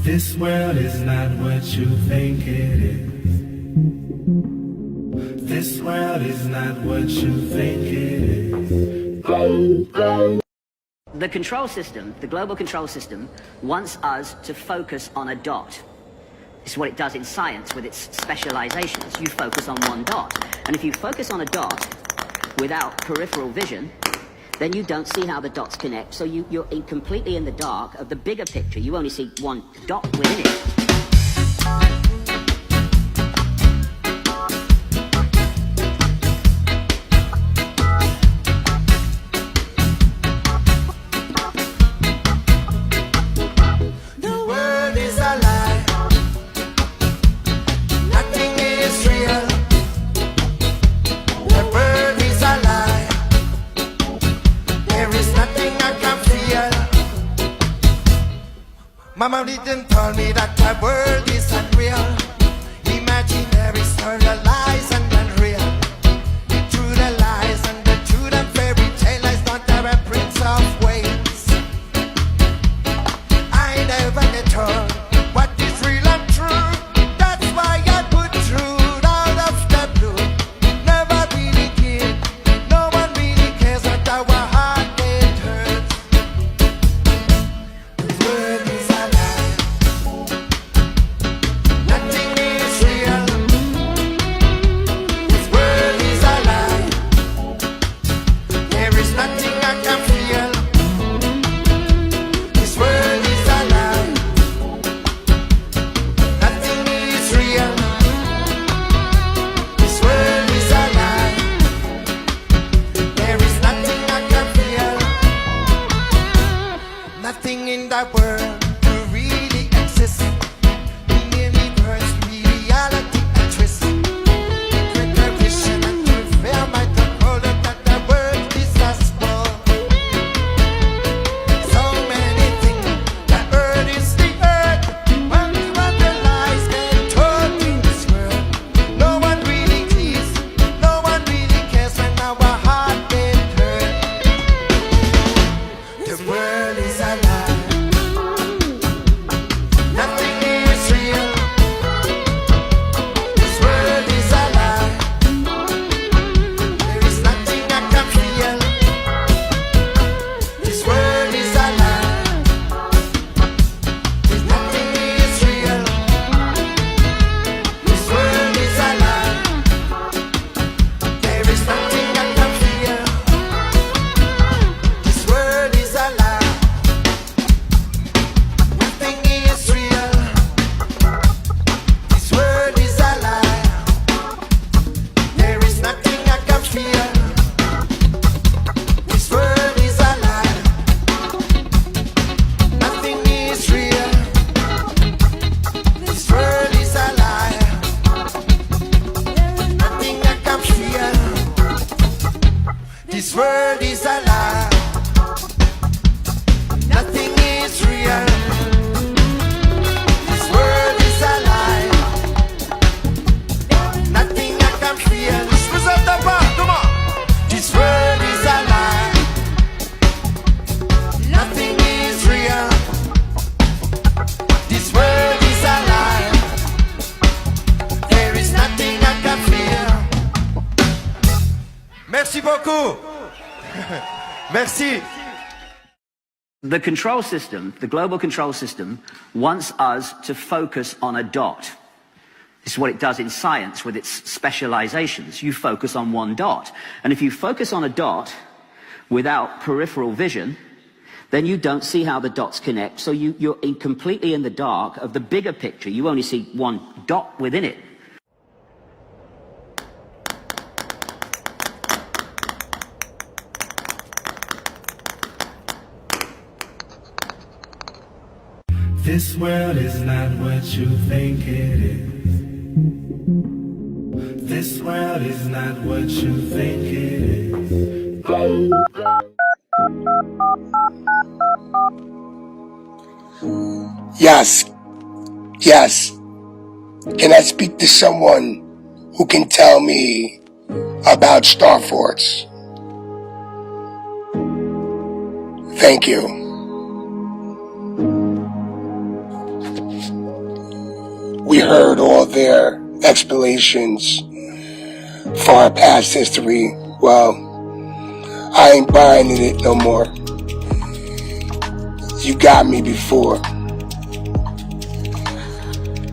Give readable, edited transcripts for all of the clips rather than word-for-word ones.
This world is not what you think it is. This world is not what you think it is. The control system, the global control system, wants us to focus on a dot. It's what it does in science with its specializations. You focus on one dot. And if you focus on a dot without peripheral vision, then you don't see how the dots connect. So you're completely in the dark of the bigger picture. You only see one dot within it. Mama didn't tell me that the world is unreal. Imaginary story, lies and unreal. The truth, the lies and the truth and fairy tale lies not have a prince of Wales. I never get told what is real and true. That's why I put truth out of the blue. Never really did. No one really cares what our heart it hurts. This world is nothing in that world to really exist. In the universe, reality and twist. With the vision and to fail my hold up that the world is gospel. So many things, the earth is the earth. When the lies get told in this world, no one really cares, no one really cares when our heart get hurt. The world is alive. This world is a lie. Nothing is real. This world is a lie. Nothing I can feel. Come on. This world is a lie. Nothing is real. This world is a lie. There is nothing I can feel. Merci beaucoup. Merci. The control system, the global control system, wants us to focus on a dot. This is what it does in science with its specializations. You focus on one dot. And if you focus on a dot without peripheral vision, then you don't see how the dots connect. So you're completely in the dark of the bigger picture. You only see one dot within it. This world is not what you think it is. This world is not what you think it is. Yes. Can I speak to someone who can tell me about Starforts? Thank you. we heard all their explanations for our past history. Well, I ain't buying in it no more. You got me before.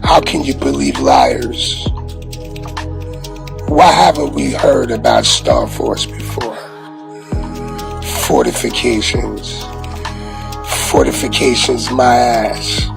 How can you believe liars? Why haven't we heard about Starforts before? Fortifications. Fortifications, my ass.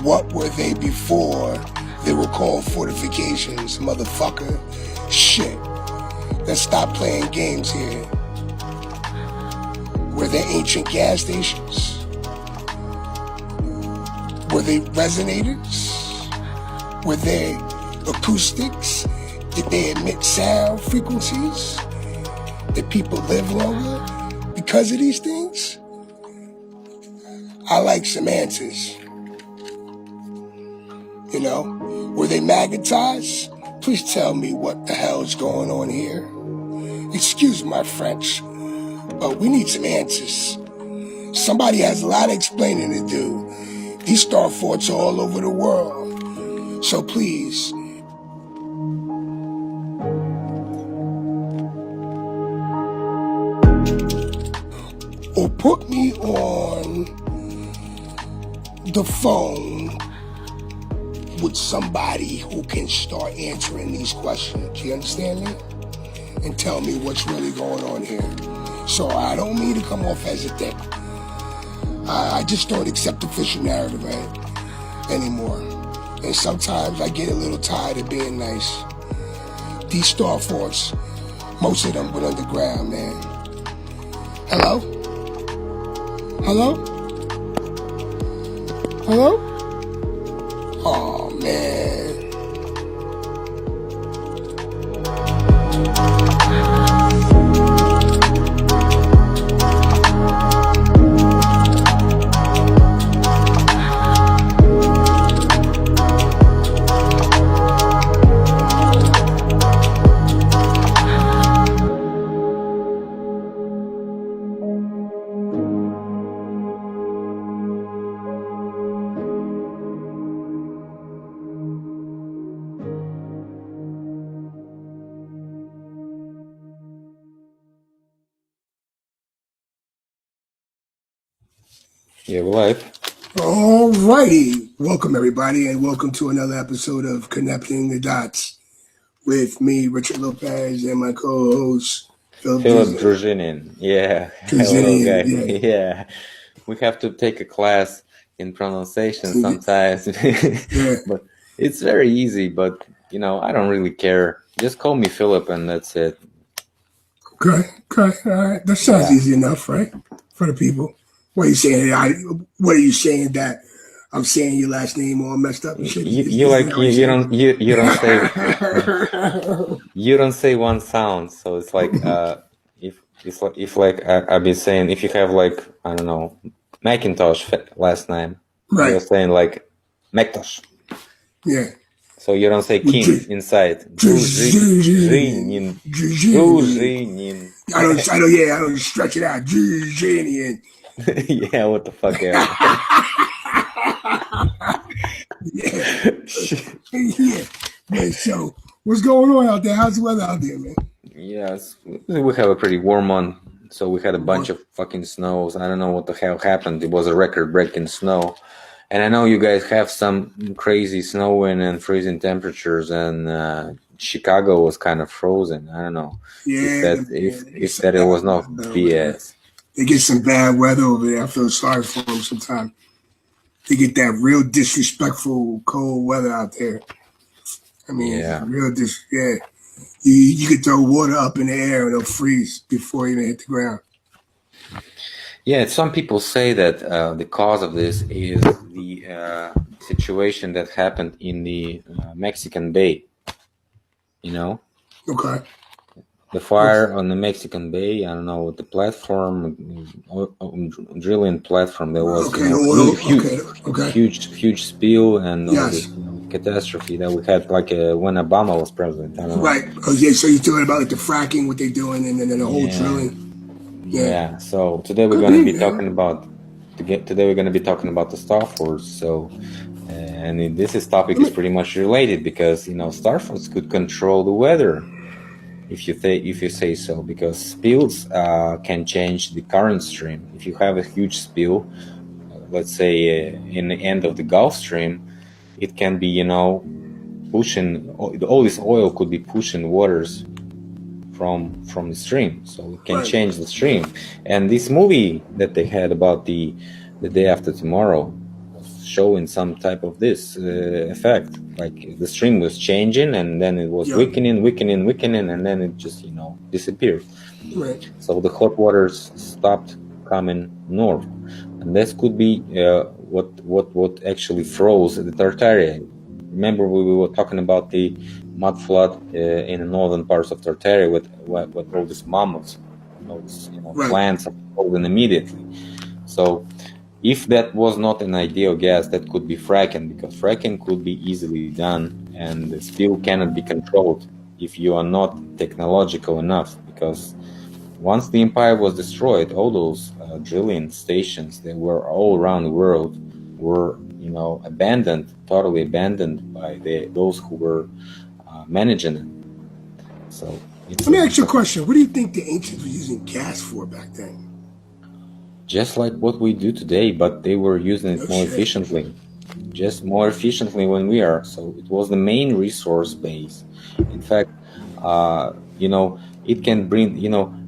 What were they before they were called fortifications, motherfucker? Shit. Let's stop playing games here. Were they ancient gas stations? Were they resonators? Were they acoustics? Did they emit sound frequencies? Did people live longer because of these things? I like some answers. You know, were they magnetized? Please tell me what the hell's going on here. Excuse my French, but we need some answers. Somebody has a lot of explaining to do. These starforts are all over the world. So please, or put me on the phone with somebody who can start answering these questions. You understand me? And tell me what's really going on here. So I don't mean to come off as a dick. I just don't accept official narrative anymore. And sometimes I get a little tired of being nice. These starforts, most of them went underground, man. Hello? Hello? Hello? Oh, man. Yeah, we're live. Alrighty. Welcome, everybody, and welcome to another episode of Connecting the Dots with me, Richard Lopez, and my co-host, Philip Druzhinin. Yeah. Hello, guys. Yeah. We have to take a class in pronunciation sometimes. Yeah. But it's very easy, but, you know, I don't really care. Just call me Philip and that's it. Okay. All right. That sounds easy enough, right? For the people. What are you saying? What are you saying that I'm saying your last name all messed up and shit? You don't say one sound, so it's like if I've been saying, if you have like, I don't know, Macintosh last name, right, you're saying like Macintosh. Yeah. So you don't say kin inside. Druzhinin. I don't stretch it out. Druzhinin. Yeah, what the fuck ever. Yeah. Man, so what's going on out there? How's the weather out there, man? Yes, we have a pretty warm one. So we had a bunch of fucking snows. I don't know what the hell happened. It was a record-breaking snow. And I know you guys have some crazy snowing and freezing temperatures, and Chicago was kind of frozen. I don't know. Yeah, if that it was not BS. They get some bad weather over there. I feel sorry for them sometimes. They get that real disrespectful cold weather out there. I mean, real You could throw water up in the air and it'll freeze before it even hit the ground. Yeah, some people say that the cause of this is the situation that happened in the Mexican Bay. you know. Okay. The fire on the Mexican Bay, I don't know, the platform, drilling platform, there was, Okay. Oil. Okay. huge spill and all Yes. this, catastrophe that we had, like when Obama was president. I don't know. Right. Oh yeah. So you're talking about like the fracking, what they're doing, and then the whole Yeah, drilling. yeah. So today we're Could gonna be, be man. talking about today we're gonna be talking about the Starforts. So, and this topic is pretty much related because Starforts could control the weather. If you say so, because spills can change the current stream. If you have a huge spill, let's say in the end of the Gulf Stream, it can be pushing all this oil could be pushing waters from the stream, so it can change the stream. And this movie that they had about the day after tomorrow was showing some type of this effect, like the stream was changing and then it was weakening, and then it just disappeared. Right. So the hot waters stopped coming north, and this could be what actually froze the Tartaria. Remember, we were talking about the mud flood in the northern parts of Tartaria with all these mammoths, all these plants are frozen immediately. So if that was not an ideal gas, that could be fracking, because fracking could be easily done and the spill cannot be controlled if you are not technological enough. Because once the empire was destroyed, all those drilling stations that were all around the world were abandoned, totally abandoned by those who were managing it. So let me ask you a question. What do you think the ancients were using gas for back then? Just like what we do today, but they were using it more efficiently. Just more efficiently when we are. So it was the main resource base. In fact, it can bring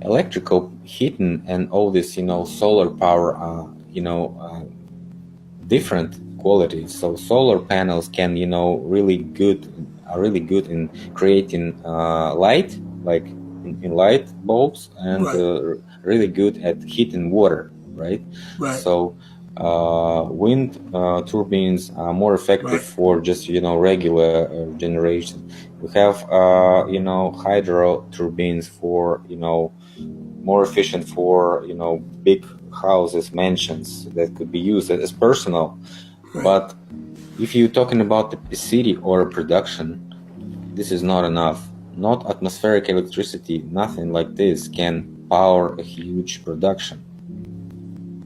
electrical heating and all this solar power different qualities. So solar panels can are really good in creating light, like in light bulbs, and really good at heating water, right? So wind turbines are more effective for just regular generation. We have hydro turbines for more efficient for big houses, mansions that could be used as personal. But if you're talking about the city or production, this is not enough. Not atmospheric electricity, nothing like this can power a huge production.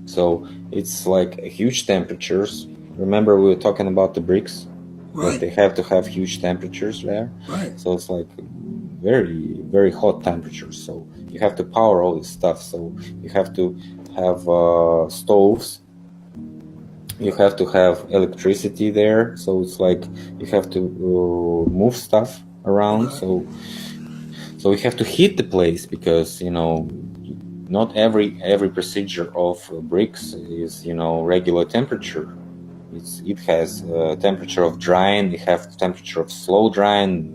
So it's like huge temperatures. Remember we were talking about the bricks? That they have to have huge temperatures there. So it's like very, very hot temperatures. So you have to power all this stuff. So you have to have stoves. You have to have electricity there. So it's like you have to move stuff around. So you have to heat the place, because not every procedure of bricks is regular temperature. It has temperature of drying, it has temperature of slow drying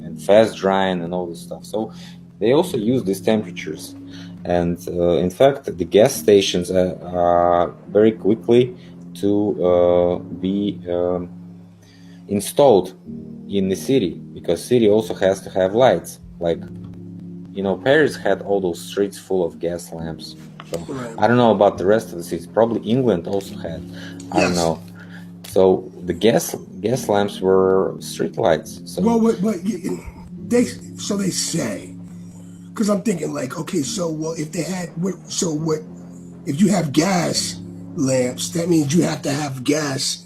and fast drying and all this stuff. So they also use these temperatures. And in fact, the gas stations are very quickly to be installed in the city, because city also has to have lights. Like, Paris had all those streets full of gas lamps. So I don't know about the rest of the cities. Probably England also had. I don't know. So the gas lamps were street lights. So they say, because I'm thinking like, okay, so if they had if you have gas lamps, that means you have to have gas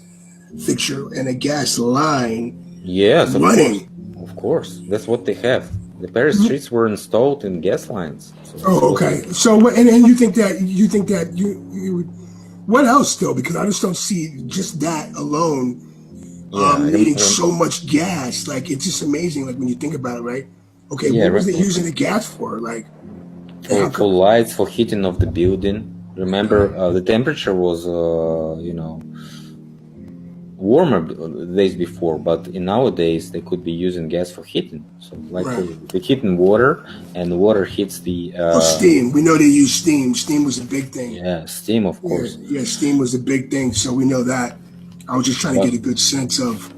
fixture and a gas line. Yes, running. Of course, that's what they have. The Paris streets were installed in gas lines. So okay. So and you think that you would. What else though? Because I just don't see just that alone needing so much gas. Like, it's just amazing. Like when you think about it, right? Okay, what was they using the gas for? Like for lights, for heating of the building. Remember, the temperature was warmer days before, but in nowadays they could be using gas for heating. So like the heating water, and the water heats the steam. We know they use steam. Steam was a big thing. Yeah, steam, of course. Yeah, steam was a big thing. So we know that. I was just trying to get a good sense of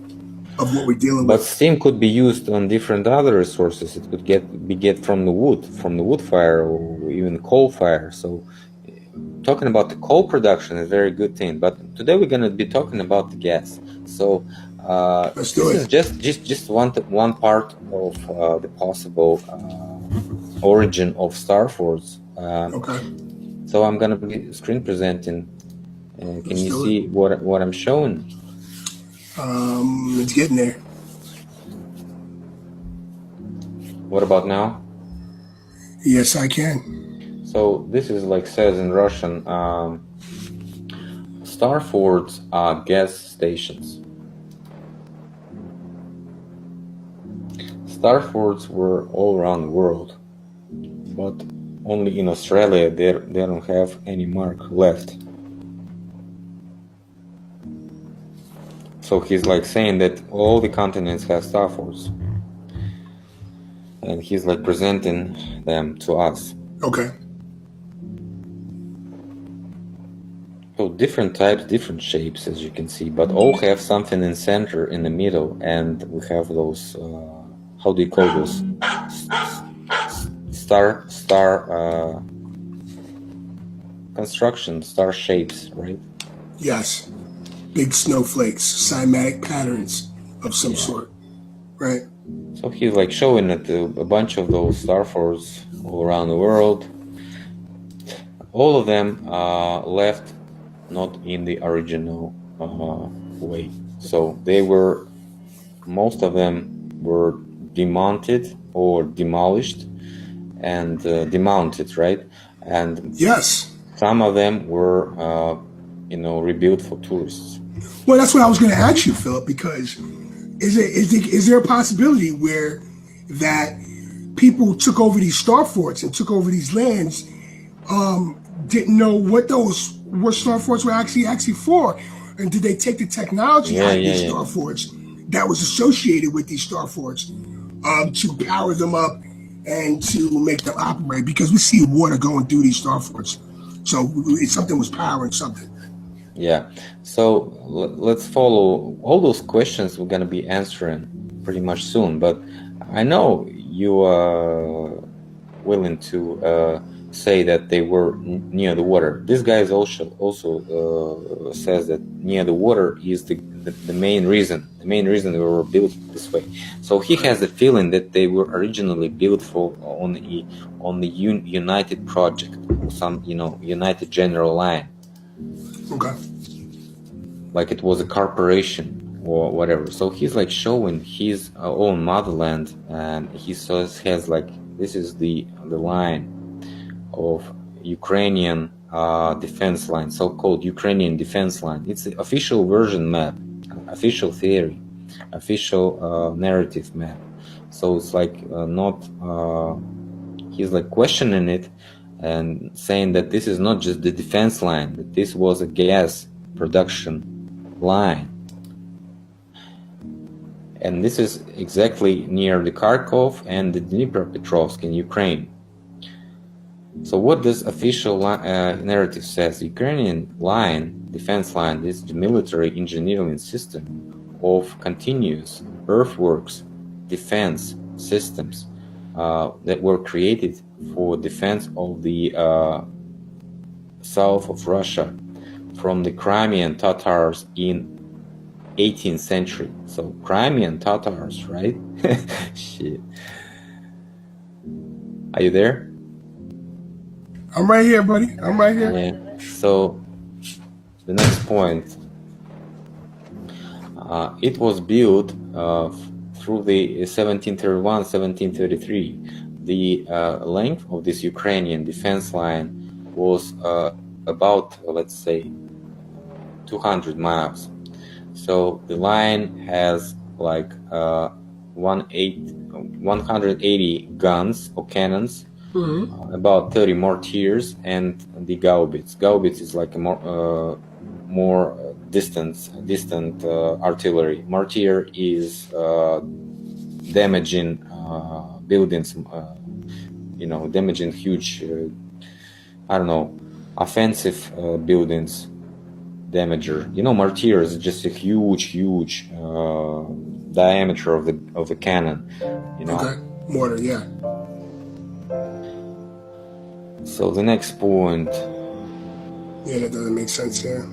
of what we're dealing But with. steam could be used on different other resources. It could get from the wood fire, or even coal fire. So talking about the coal production is a very good thing. But today we're going to be talking about the gas. So Let's do this it. is just one part of the possible origin of Starforts. Okay. So I'm going to be screen presenting. Can Let's you do see what I'm showing? It's getting there. What about now? Yes, I can. So this is like says in Russian, Starforts are gas stations. Starforts were all around the world, but only in Australia they don't have any mark left. So he's like saying that all the continents have Starforts, and he's like presenting them to us. Okay. So different types, different shapes, as you can see, but all have something in center, in the middle, and we have those. How do you call those? Star construction, star shapes, right? Yes. Big snowflakes, cymatic patterns of some sort, right? So he's like showing that a bunch of those Starforts all around the world. All of them left not in the original way. So they were, most of them were demounted or demolished and demounted, right? And Yes. some of them were, rebuilt for tourists. Well, that's what I was going to ask you, Philip, because is there a possibility where that people took over these Starforts and took over these lands, didn't know what Starforts were actually for, and did they take the technology out of these Starforts that was associated with these Starforts to power them up and to make them operate? Because we see water going through these Starforts, so something was powering something. Yeah, so let's follow all those questions we're going to be answering pretty much soon, but I know you are willing to say that they were near the water. This guy also says that near the water is the main reason. The main reason they were built this way. So he has the feeling that they were originally built on the United Project, or some United General Line. Okay. Like it was a corporation or whatever. So he's like showing his own motherland, and he has like, this is the line of Ukrainian defense line, so-called Ukrainian defense line. It's the official version map, official theory, official narrative map. So it's like he's like questioning it and saying that this is not just the defense line, that this was a gas production line. And this is exactly near the Kharkov and the Dnipropetrovsk in Ukraine. So what this official narrative says, Ukrainian defense line, is the military engineering system of continuous earthworks defense systems that were created for defense of the south of Russia from the Crimean Tatars in 18th century. So Crimean Tatars, right? Shit. Are you there? I'm right here, buddy. I'm right here. Yeah. So the next point, it was built through the 1731-1733. The length of this Ukrainian defense line was about, let's say, 200 miles. So the line has like 180 guns or cannons, about 30 mortars, and the gaubitz. Gaubitz is like a more distant artillery. Mortar is damaging buildings, damaging huge, offensive buildings. Damager. Mortar is just a huge diameter of the cannon, you know. Okay. Mortar, yeah. So the next point. Yeah, that doesn't make sense here.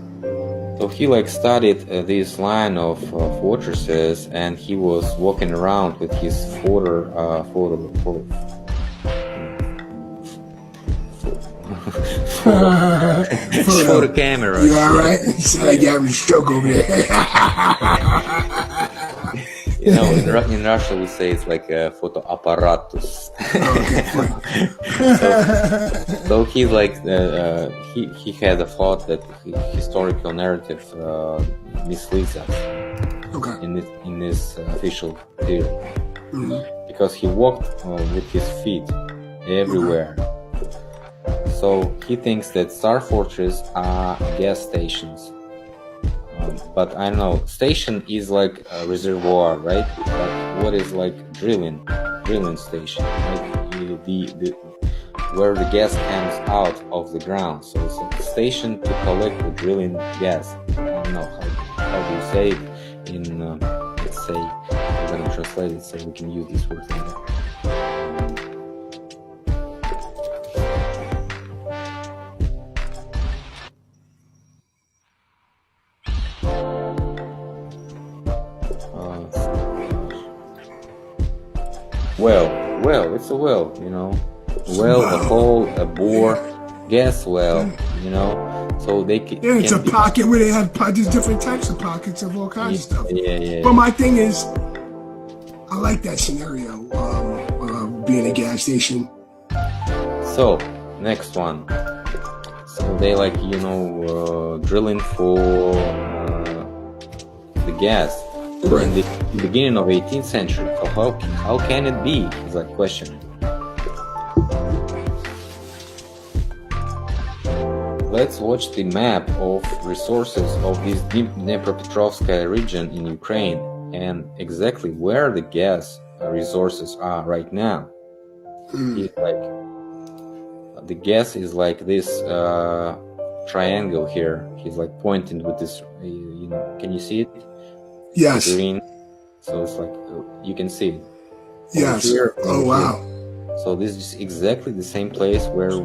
So he like studied this line of fortresses, and he was walking around with his photo camera. You alright? You sound like you having a stroke over there. You know, in Russia we say it's like a photo apparatus. So he's like he had a thought that historical narrative misleads us in this official theory, because he walked with his feet everywhere. So he thinks that star fortresses are gas stations. But I don't know, station is like a reservoir, right? But what is like drilling station, like the where the gas comes out of the ground. So it's a station to collect the drilling gas. I don't know how do you say it in let's say I'm gonna translate it so we can use this word later. Well, it's a well, you know. Well, a hole, a bore, gas well, you know. So they can. Yeah, it's a pocket where they have there's different types of pockets of all kinds of stuff. Yeah. But my thing is, I like that scenario, being a gas station. So, next one. So they like, you know, drilling for the gas. Right. In the beginning of 18th century. So how can it be? Is that question. Let's watch the map of resources of this Dnipropetrovskaya region in Ukraine and exactly where the gas resources are right now. It's like the gas is like this triangle here. He's like pointing with this, you know, can you see it? Yes. Green. So it's like you can see it. Yes. Here, oh wow. Here. So this is exactly the same place where the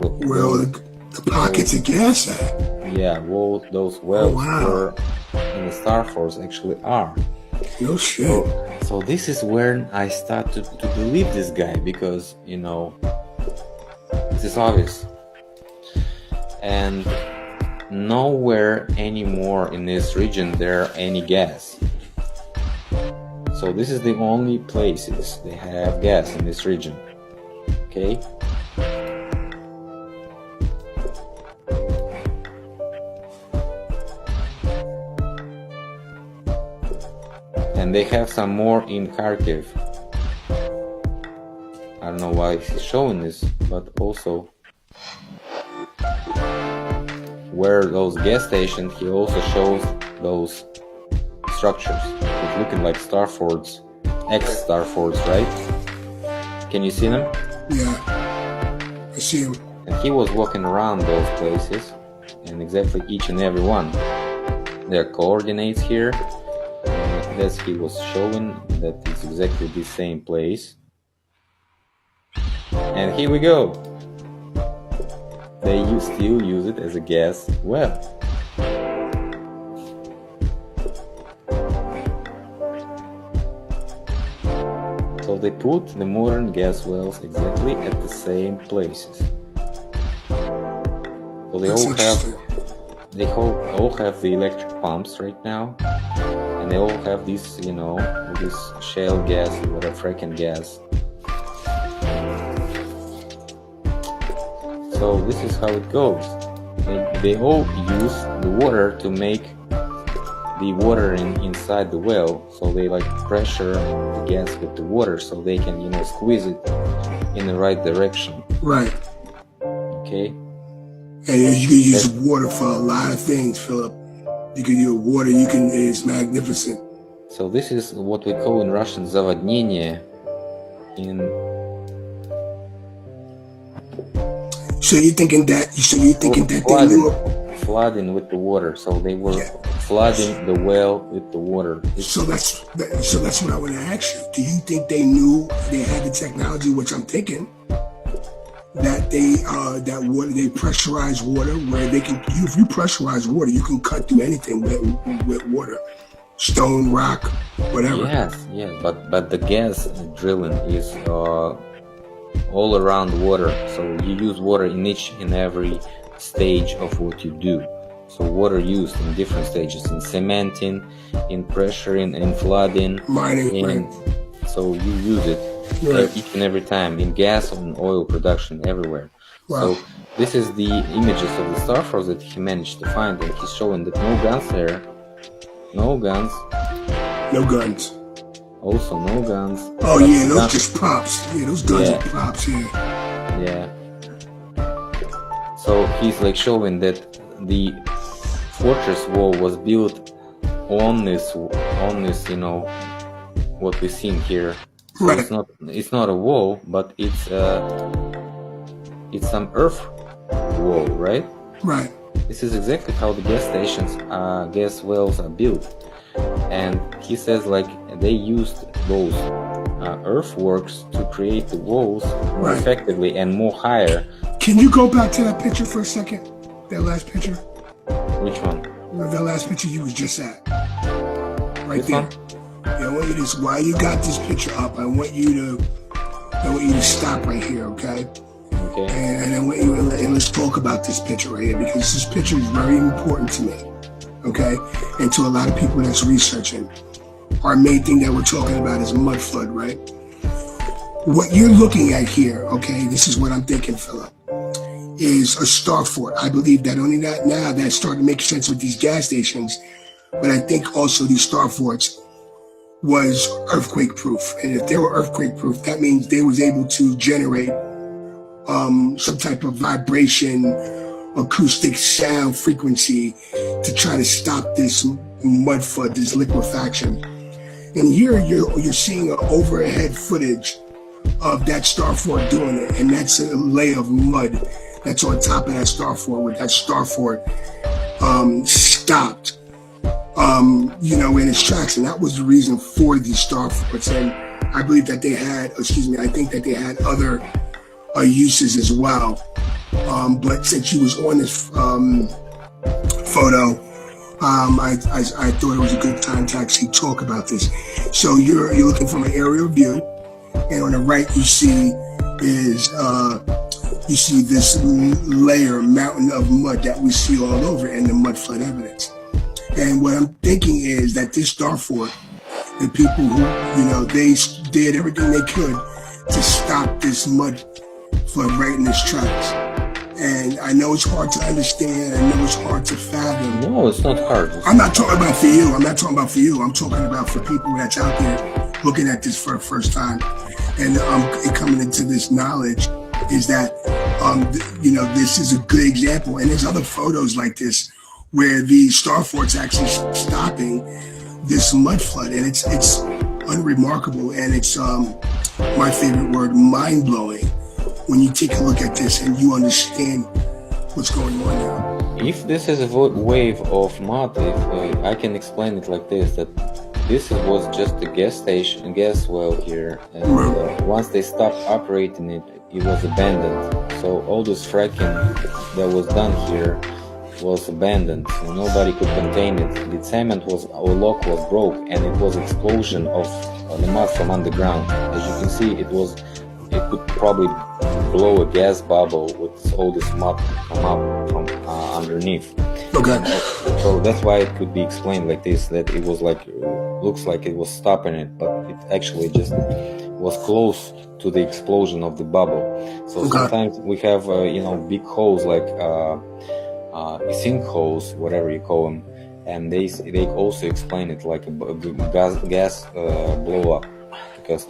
pockets of gas at. Yeah, well, those wells were in the Starforts actually are. No shit. So this is where I start to believe this guy, because you know this is obvious. And nowhere anymore in this region there are any gas. So this is the only places they have gas in this region. Okay? And they have some more in Kharkiv. I don't know why he's showing this, but also where those gas stations, he also shows those structures. It's looking like Starforts, ex-Starforts, right? Can you see them? Yeah, I see them. And he was walking around those places, and exactly each and every one. There are coordinates here, and as he was showing that it's exactly the same place. And here we go. They still use it as a gas well. So they put the modern gas wells exactly at the same places. So they all have the electric pumps right now, and they all have this, you know, this shale gas, whatever, fracking gas. So this is how it goes. They all use the water to make the water inside the well. So they like pressure the gas with the water so they can, you know, squeeze it in the right direction. Right. Okay. And you can use water for a lot of things, Philip. You can use water, it's magnificent. So this is what we call in Russian zavodnение. So you're thinking that they knew flooding with the water. So they were flooding the well with the water. So that's what I want to ask you. Do you think they knew they had the technology, which I'm thinking, that that water, they pressurized water where they can, if you pressurize water, you can cut through anything with water, stone, rock, whatever. Yes, but the gas drilling is all around water. So you use water in each and every stage of what you do. So water used in different stages, in cementing, in pressuring, in flooding, mining, right. So you use it each and every time in gas and oil production everywhere. Wow. So this is the images of the Starforts that he managed to find, and he's showing that no guns there, no guns. No guns. Also no guns. Oh yeah, those just props. Yeah, those guns are props. Yeah. So he's like showing that the fortress wall was built on this, you know, what we've seen here. So Right. It's not a wall, but it's some earth wall, right? Right. This is exactly how the gas stations, gas wells are built. And he says like they used those earthworks to create the walls more effectively and more higher. Can you go back to that picture for a second? That last picture? Which one? That last picture you was just at. Right This there. one? Yeah, I want you to, while you got this picture up, I want you to stop right here, okay? Okay. And I want you to, and let's talk about this picture right here, because this picture is very important to me, okay? And to a lot of people that's researching. Our main thing that we're talking about is mud flood, right? What you're looking at here, okay, this is what I'm thinking, Philip, is a Starfort. I believe that only that now that's starting to make sense with these gas stations, but I think also these Starforts was earthquake proof. And if they were earthquake proof, that means they was able to generate some type of vibration, acoustic sound frequency to try to stop this mud flood, this liquefaction. And here you're seeing an overhead footage of that Starfort doing it, and that's a layer of mud that's on top of that Starfort, where that Starfort stopped, you know, in its tracks, and that was the reason for these Starforts. And I believe that they had, I think that they had other uses as well. But since you was on this photo, I thought it was a good time to actually talk about this. So you're looking from an aerial view, and on the right you see is this mountain of mud that we see all over in the mud flood evidence. And what I'm thinking is that this Starfort, the people who, you know, they did everything they could to stop this mud flood right in its tracks. And I know it's hard to understand. I know it's hard to fathom. No, it's not hard. I'm not talking about for you. I'm not talking about for you. I'm talking about for people that's out there looking at this for the first time and coming into this knowledge is that, you know, this is a good example. And there's other photos like this where the Starfort's actually stopping this mud flood. And it's unremarkable. And it's my favorite word, mind-blowing, when you take a look at this and you understand what's going on now. If this is a wave of mud, I can explain it like this, that this was just a gas well here, and once they stopped operating it, it was abandoned. So all this fracking that was done here was abandoned, so nobody could contain it. The cement lock was broke, and it was explosion of the mud from underground. As you can see, it could probably blow a gas bubble with all this mud come up from underneath. Okay. So that's why it could be explained like this, that it was like, looks like it was stopping it, but it actually just was close to the explosion of the bubble. So sometimes we have, you know, big holes like sinkholes, whatever you call them, and they also explain it like a gas blow up, because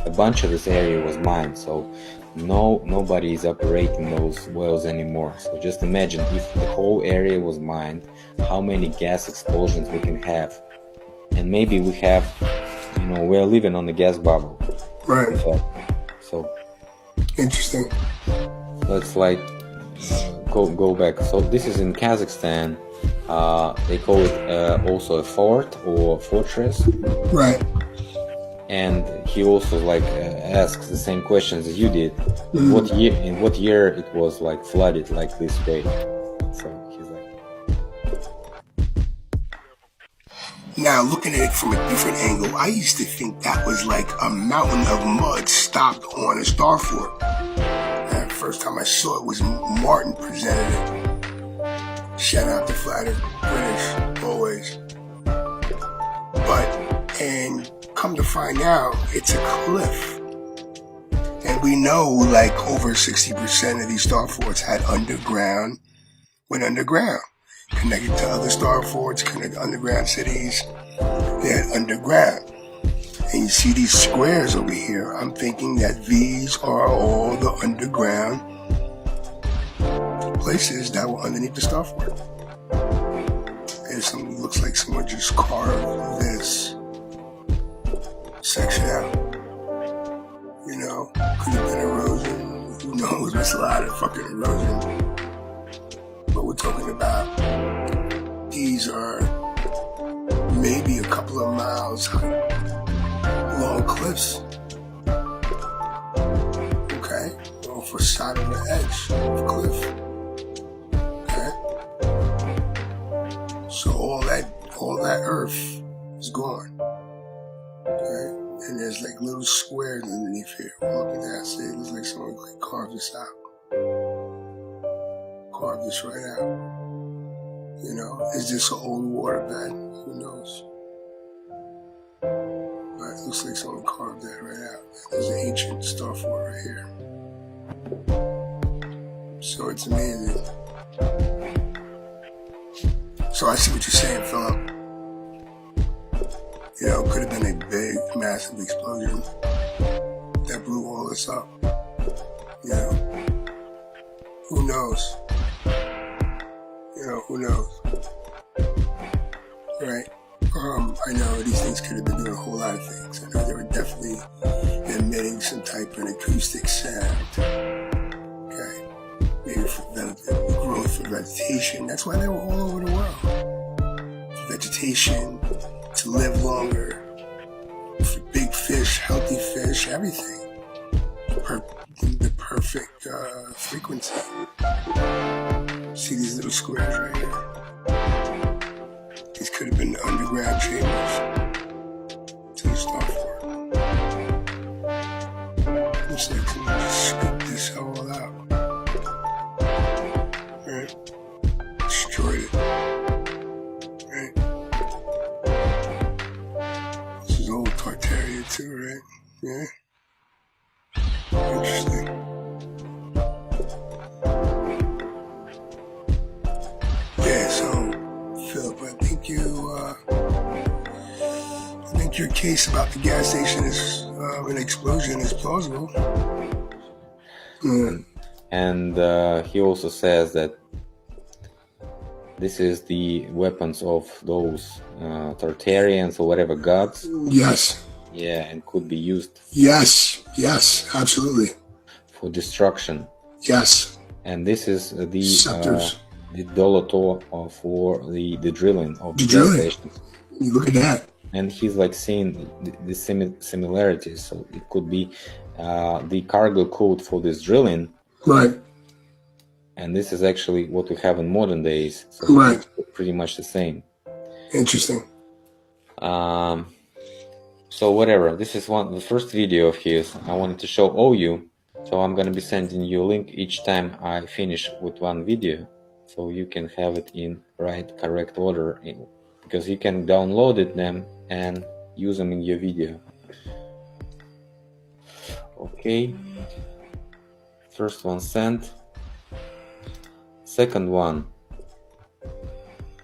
a bunch of this area was mined, so nobody is operating those wells anymore. So just imagine if the whole area was mined, how many gas explosions we can have. And maybe we have, you know, we're living on the gas bubble. Right. So interesting. So it's like go back. So this is in Kazakhstan. They call it also a fort or fortress. Right. And he also like asks the same questions as you did. In what year it was like flooded like this way? So he's like. Now, looking at it from a different angle, I used to think that was like a mountain of mud stopped on a starfort. And the first time I saw it was Martin presented it. Shout out to Flat British, always. And come to find out, it's a cliff. And we know like over 60% of these starforts went underground. Connected to other starforts, connected to underground cities. They had underground. And you see these squares over here. I'm thinking that these are all the underground places that were underneath the starfort. And something looks like someone just carved this section out. You know, could have been erosion. Who knows? There's a lot of fucking erosion. But we're talking about these are maybe a couple of miles long cliffs. Okay? Off the side of the edge of the cliff. Okay? So all that earth is gone. Okay? And there's like little squares underneath here. Look at that. See, it looks like someone like carved this out. Carved this right out. You know, is this an old waterbed? Who knows? But it looks like someone carved that right out. There's an ancient starfort right here. So it's amazing. So I see what you're saying, Philip. You know, it could have been a big, massive explosion that blew all this up. You know, who knows? You know, who knows? Right? I know these things could have been doing a whole lot of things. I know they were definitely emitting some type of acoustic sound. Okay? Maybe for growth for vegetation. That's why they were all over the world. For vegetation, to live longer, for big fish, healthy fish, everything. The perfect frequency. See these little squares right here? These could have been the underground chambers to the starfort. Looks like someone just scooped this all out. Right? Destroyed it. Right? This is old Tartaria too, right? Yeah? Interesting. Yeah, so, Philip, I think your case about the gas station is an explosion is plausible. And he also says that this is the weapons of those Tartarians or whatever gods. Yes. Yeah, and could be used. Yes, absolutely. For destruction. Yes. And this is the scepters. The doloto for the drilling of the drilling. gas stations. You look at that. And he's like seeing the similarities. So it could be the cargo code for this drilling. Right. And this is actually what we have in modern days. So right. It's pretty much the same. Interesting. So whatever, this is the first video of his. I wanted to show all you. So I'm gonna be sending you a link each time I finish with one video. So you can have it in correct order. Because you can download them and use them in your video. Okay. First one sent. Second one.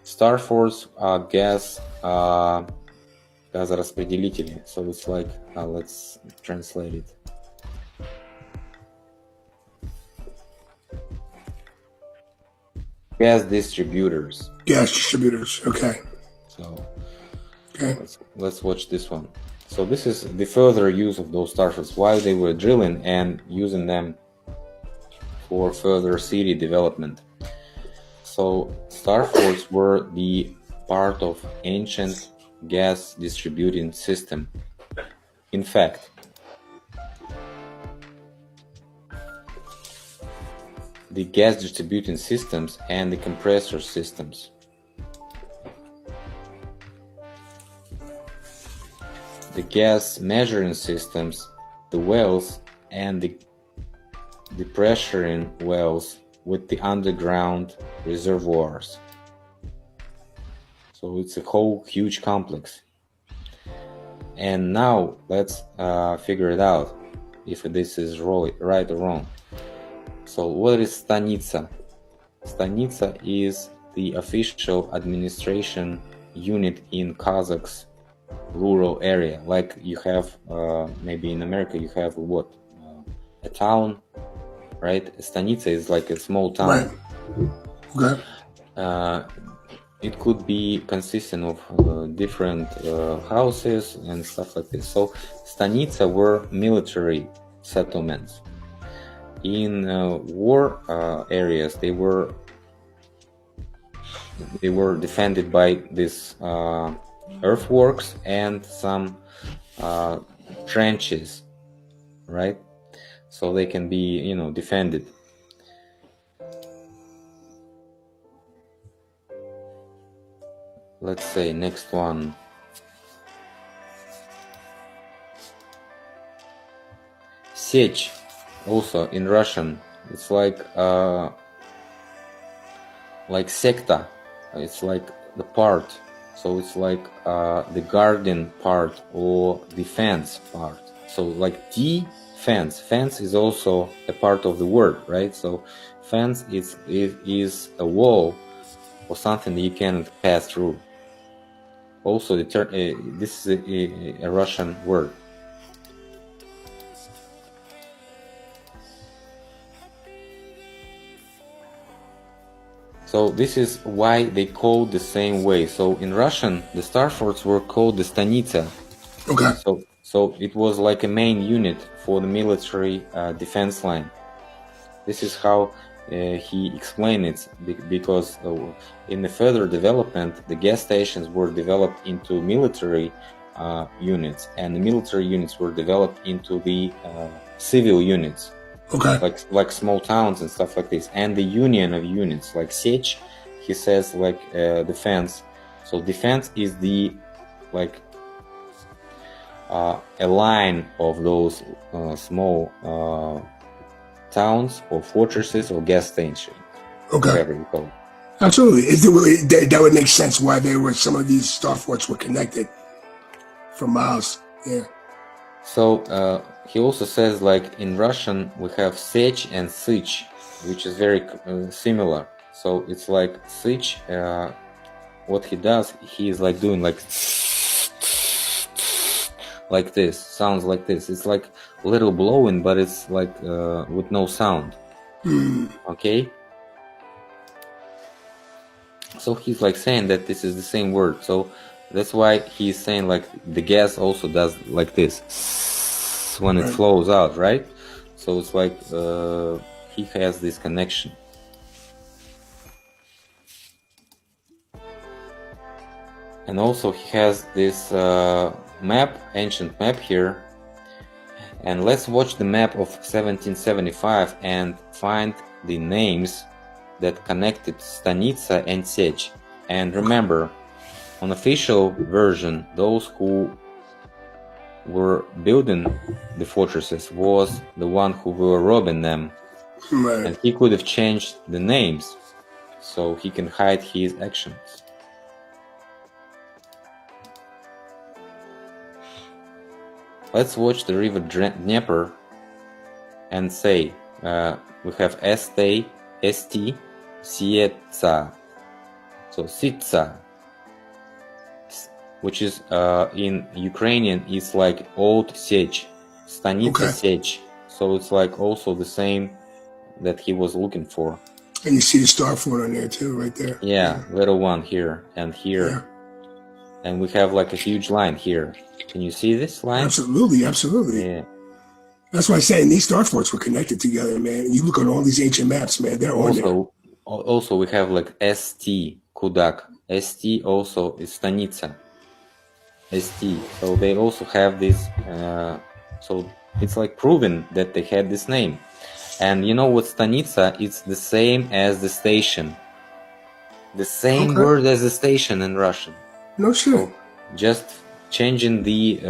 Starforts gas газораспределители. So it's like, let's translate it. Gas distributors. Gas distributors, okay. So okay. Let's watch this one. So this is the further use of those starforts, why they were drilling and using them for further city development. So starforts were the part of ancient gas distributing system. In fact, the gas distributing systems and the compressor systems. The gas measuring systems, the wells, and the pressuring wells with the underground reservoirs. So it's a whole huge complex. And now let's figure it out if this is right or wrong. So what is stanitsa? Stanitsa is the official administration unit in Kazakh's rural area. Like you have, maybe in America, you have what? A town, right? Stanitsa is like a small town. Right. Okay. It could be consisting of different houses and stuff like this. So stanitsa were military settlements. In war areas, they were defended by these earthworks and some trenches, right? So they can be, defended. Let's say next one. Sech, also in Russian, it's like sekta. It's like the part. So it's like the garden part or the fence part. So like fence. Fence is also a part of the word, right? So fence is a wall or something that you cannot pass through. Also, this is a Russian word. So this is why they called the same way. So in Russian, the starforts were called the stanitsa. Okay. So it was like a main unit for the military defense line. This is how he explained it, because in the further development, the gas stations were developed into military units, and the military units were developed into the civil units. Okay. Like small towns and stuff like this, and the union of units, like Sech, he says like defense. So defense is the a line of those small towns or fortresses or gas stations. Okay. Whatever you call it. Absolutely. That would make sense why some of these starforts were connected for miles. Yeah. So he also says, like in Russian, we have Sech and Sich, which is very similar. So it's like Sich, what he does, he is like doing like this, sounds like this. It's like a little blowing, but it's like with no sound. Okay? So he's like saying that this is the same word. So that's why he's saying like the gas also does like this when it flows out, right? So it's like he has this connection. And also he has this ancient map here. And let's watch the map of 1775 and find the names that connected Stanitsa and Sech. And remember, on official version, those who were building the fortresses was the one who were robbing them. Right. And he could have changed the names so he can hide his actions. Let's watch the river Dnieper and say we have St, Sietsa. So Sitsa, which is in Ukrainian, is like old Sech, Stanitsa Sech. So it's like also the same that he was looking for. And you see the starfort on there too, right there. Yeah, little one here and here. Yeah. And we have like a huge line here. Can you see this line? Absolutely, absolutely. Yeah. That's why I say these star forts were connected together, man. You look on all these ancient maps, man. They're on there. Also, we have like ST, Kudak. ST also is Stanica. ST. So they also have this. So it's like proven that they had this name. And you know what, Stanica? It's the same as the station. The same word as the station in Russian. No shit. So just changing the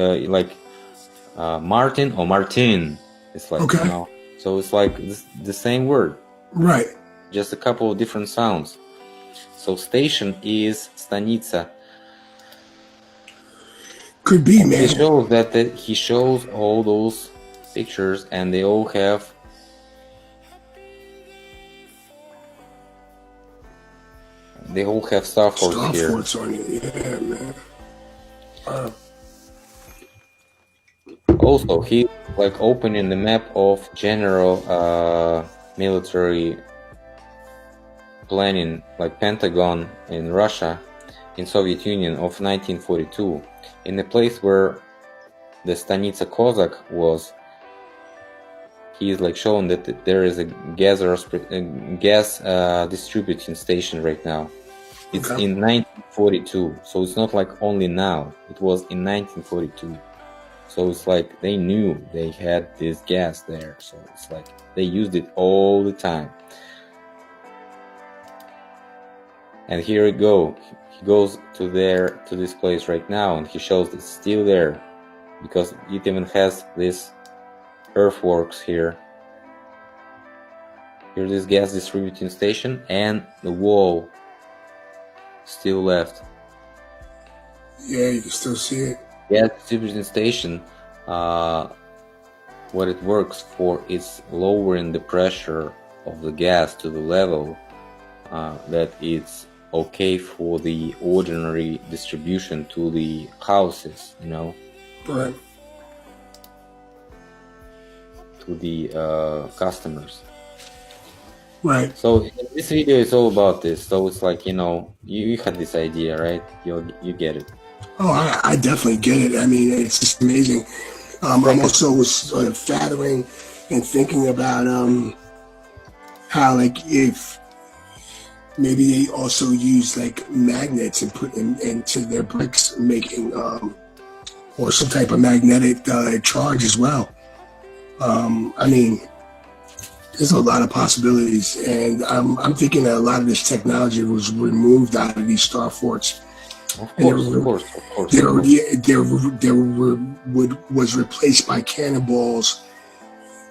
Martin or Martin. It's like, you know, so it's like the same word. Right. Just a couple of different sounds. So station is Stanica. Could be, man. He shows that he shows all those pictures, and they all have Starforts here. Starforts on it, yeah, man. Also, he like opening the map of general military planning, like Pentagon in Russia, in Soviet Union of 1942, in the place where the Stanica Kozak was. He is like showing that there is a gas distributing station right now. It's in 1942, so it's not like only now. It was in 1942. So it's like they knew they had this gas there. So it's like they used it all the time. And here we go. He goes to this place right now, and he shows it's still there, because it even has this earthworks here. Here's this gas distributing station, and the wall still left. Yeah, you can still see it. Gas distributing station, what it works for is lowering the pressure of the gas to the level that it's okay for the ordinary distribution to the houses, you know. Right. To the customers. Right. So this video is all about this. So it's like, you know, you had this idea, right? You get it. Oh, I definitely get it. I mean, it's just amazing. I'm also was fathoming and thinking about how, like, if maybe they also use like magnets and put into their bricks making or some type of magnetic charge as well. I mean, there's a lot of possibilities, and I'm thinking that a lot of this technology was removed out of these star forts. Of course. Was replaced by cannonballs,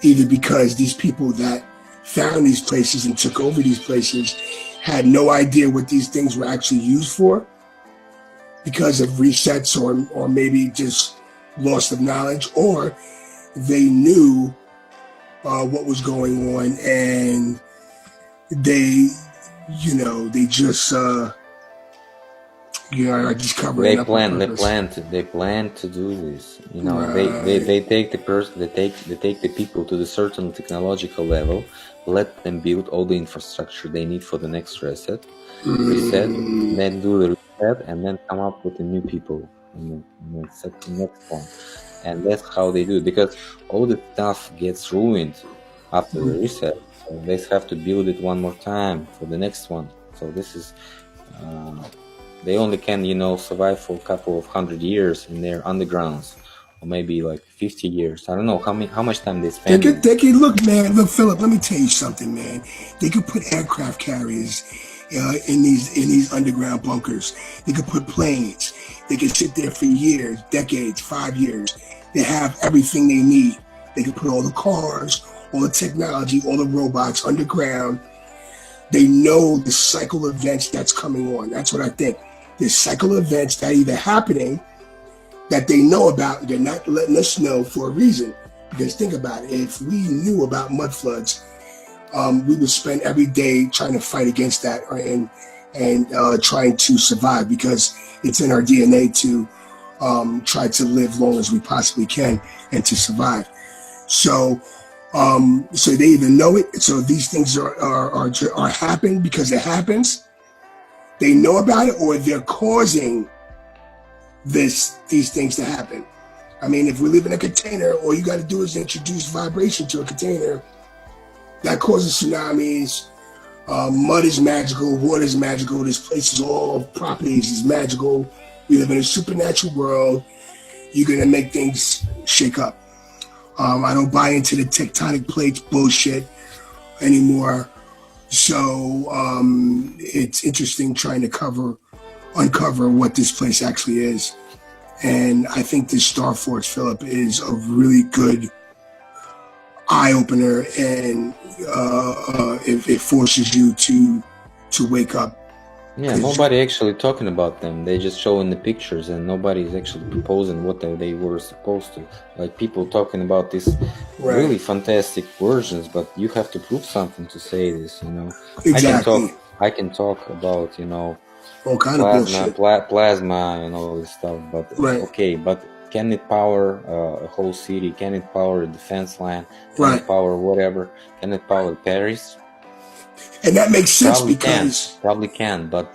either because these people that found these places and took over these places had no idea what these things were actually used for, because of resets or maybe just loss of knowledge, or they knew what was going on, and they just just covering up. They plan to do this. You know, right. they take the people to the certain technological level, let them build all the infrastructure they need for the next reset, then do the reset, and then come up with the new people in the next one. And that's how they do it, because all the stuff gets ruined after the reset. So they have to build it one more time for the next one. So this is, they only can, survive for a couple of 100 years in their undergrounds, or maybe like 50 years. I don't know how much time they spend. They could look, Philip. Let me tell you something, man. They could put aircraft carriers in these underground bunkers. They could put planes. They could sit there for years, decades, 5 years. They have everything they need. They could put all the cars, all the technology, all the robots underground. They know the cycle of events that's coming on. That's what I think. There's cycle events that are either happening that they know about. They're not letting us know for a reason. Because think about it. If we knew about mud floods, we would spend every day trying to fight against that and trying to survive, because it's in our DNA to try to live long as we possibly can and to survive. So they either know it. So these things are happening because it happens. They know about it, or they're causing these things to happen. I mean, if we live in a container, all you got to do is introduce vibration to a container. That causes tsunamis. Mud is magical. Water is magical. This place is all properties is magical. We live in a supernatural world. You're going to make things shake up. I don't buy into the tectonic plates bullshit anymore. So it's interesting trying to uncover what this place actually is. And I think this Starforts, Philip, is a really good eye-opener, and it forces you to wake up. Yeah, nobody actually talking about them. They just showing the pictures, and nobody's actually proposing what they were supposed to. Like people talking about these really fantastic versions, but you have to prove something to say this. You know, exactly. I can talk about all kind of bullshit, plasma, and all this stuff. But okay, but can it power a whole city? Can it power a defense line? Can it power whatever? Can it power Paris? And that makes sense probably can, but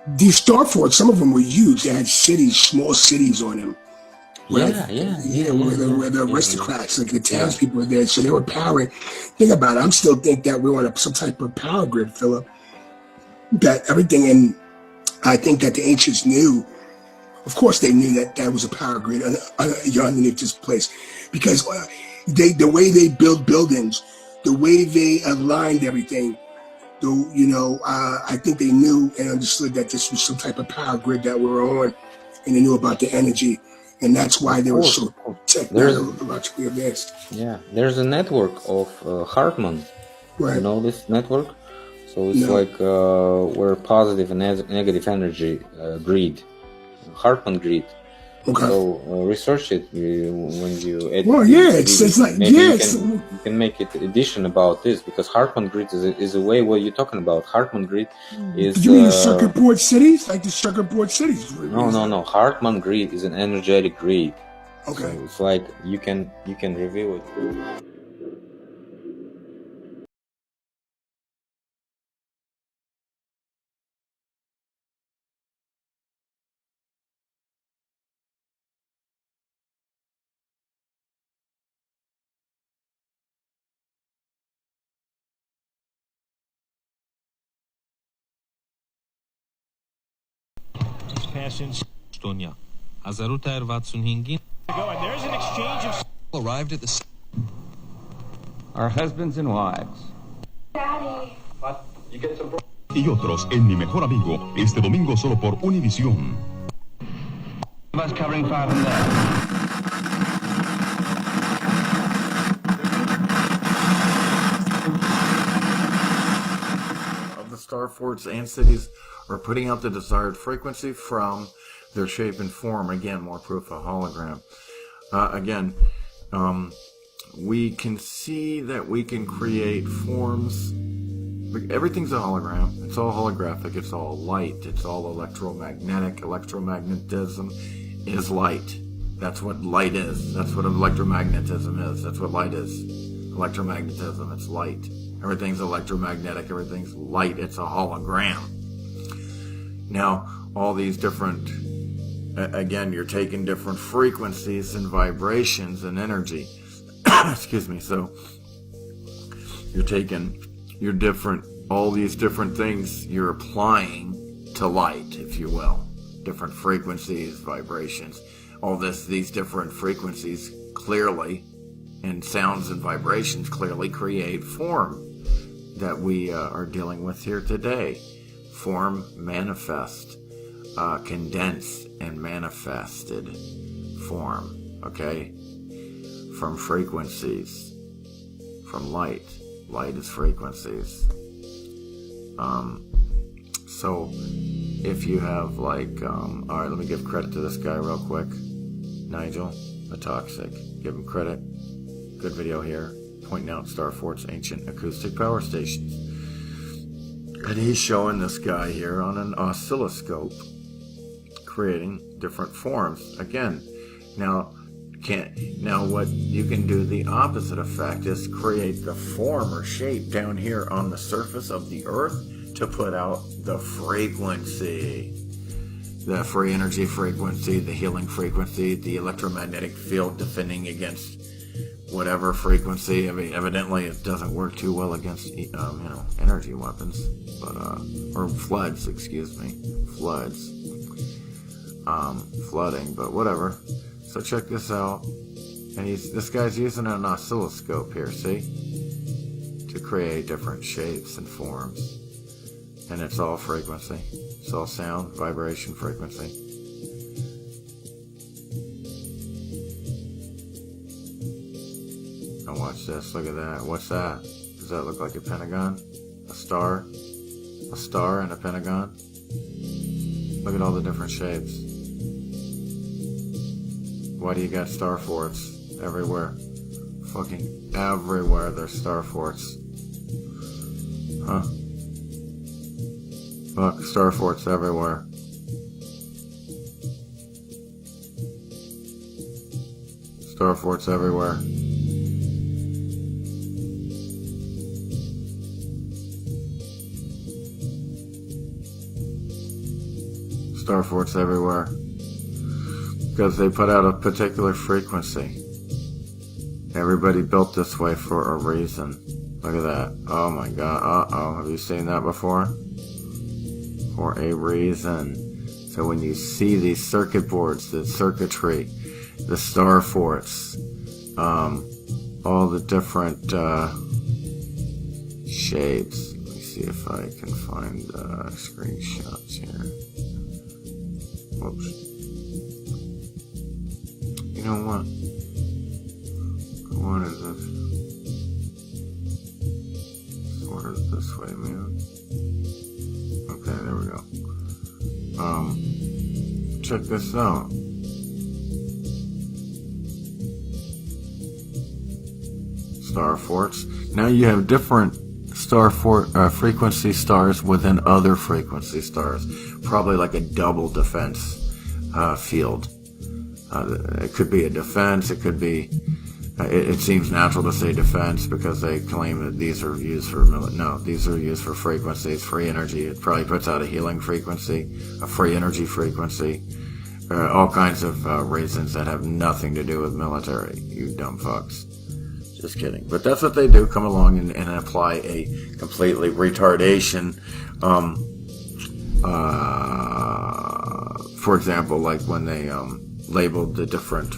these Starforts, some of them were huge. They had small cities on them. Where the aristocrats, like the townspeople were there, so they were powering. Think about it. I'm still think that we're on some type of power grid, Philip. That everything, and I think that the ancients knew. Of course, they knew that was a power grid underneath this place, because the way they build buildings, the way they aligned everything. I think they knew and understood that this was some type of power grid that we were on, and they knew about the energy, and that's why they were so technologically advanced. Yeah, there's a network of Hartman. Right. You know this network? So it's like where positive and negative energy grid, Hartman grid. Okay. So research it when you edit. Well, yeah, it's like you can make it edition about this, because Hartman grid is a way. What you're talking about? Hartman grid is. Do you mean the circuit board cities, like the circuit board cities? No. Hartman grid is an energetic grid. Okay. So it's like you can review it. Estonia. 1965 and there's an exchange of arrived at the our husbands and wives. Daddy. What? You get some y otros en Mi Mejor Amigo este domingo solo por Univisión. Bus covering 5 and there. The Starforts and cities are putting out the desired frequency from their shape and form. Again, more proof of hologram. We can see that we can create forms. Everything's a hologram. It's all holographic. It's all light. It's all electromagnetic. Electromagnetism is light. That's what light is. That's what electromagnetism is. That's what light is. Electromagnetism, it's light. Everything's electromagnetic. Everything's light. It's a hologram. Now, all these different, again, you're taking different frequencies and vibrations and energy. Excuse me. So you're taking all these different things you're applying to light, if you will. Different frequencies, vibrations, all these different frequencies clearly, and sounds and vibrations clearly create form that we are dealing with here today. Form, manifest, condensed and manifested form, okay? From frequencies, from light. Light is frequencies. So if you have like, all right, let me give credit to this guy real quick. Nigel, the Toxic. Give him credit. Good video here, pointing out Starforts' ancient acoustic power stations. And he's showing this guy here on an oscilloscope, creating different forms. Again, now what you can do, the opposite effect, is create the form or shape down here on the surface of the earth to put out the frequency. the free energy frequency, the healing frequency, the electromagnetic field defending against whatever frequency. I mean, evidently it doesn't work too well against, energy weapons, but, or floods, excuse me, floods, flooding, but whatever. So check this out. And this guy's using an oscilloscope here, see? To create different shapes and forms. And it's all frequency. It's all sound, vibration, frequency. Now watch this, look at that. What's that? Does that look like a pentagon? A star? A star and a pentagon? Look at all the different shapes. Why do you got starforts everywhere? Fucking everywhere there's starforts. Huh? Look, starforts everywhere. Starforts everywhere. Starforts everywhere. Because they put out a particular frequency. Everybody built this way for a reason. Look at that. Oh my god. Uh-oh. Have you seen that before? For a reason. So when you see these circuit boards, the circuitry, the starforts, all the different shapes. Let me see if I can find screenshots here. Whoops. You know what? What is this? Sort of this way, man. Okay, there we go. Check this out. Starforts. Now you have different frequency stars within other frequency stars. Probably like a double defense field. It could be a defense. It could be. It seems natural to say defense because they claim that these are used for no, these are used for frequencies, free energy. It probably puts out a healing frequency, a free energy frequency, all kinds of reasons that have nothing to do with military. You dumb fucks. Just kidding. But that's what they do. Come along and apply a completely retardation. For example, like when they labeled the different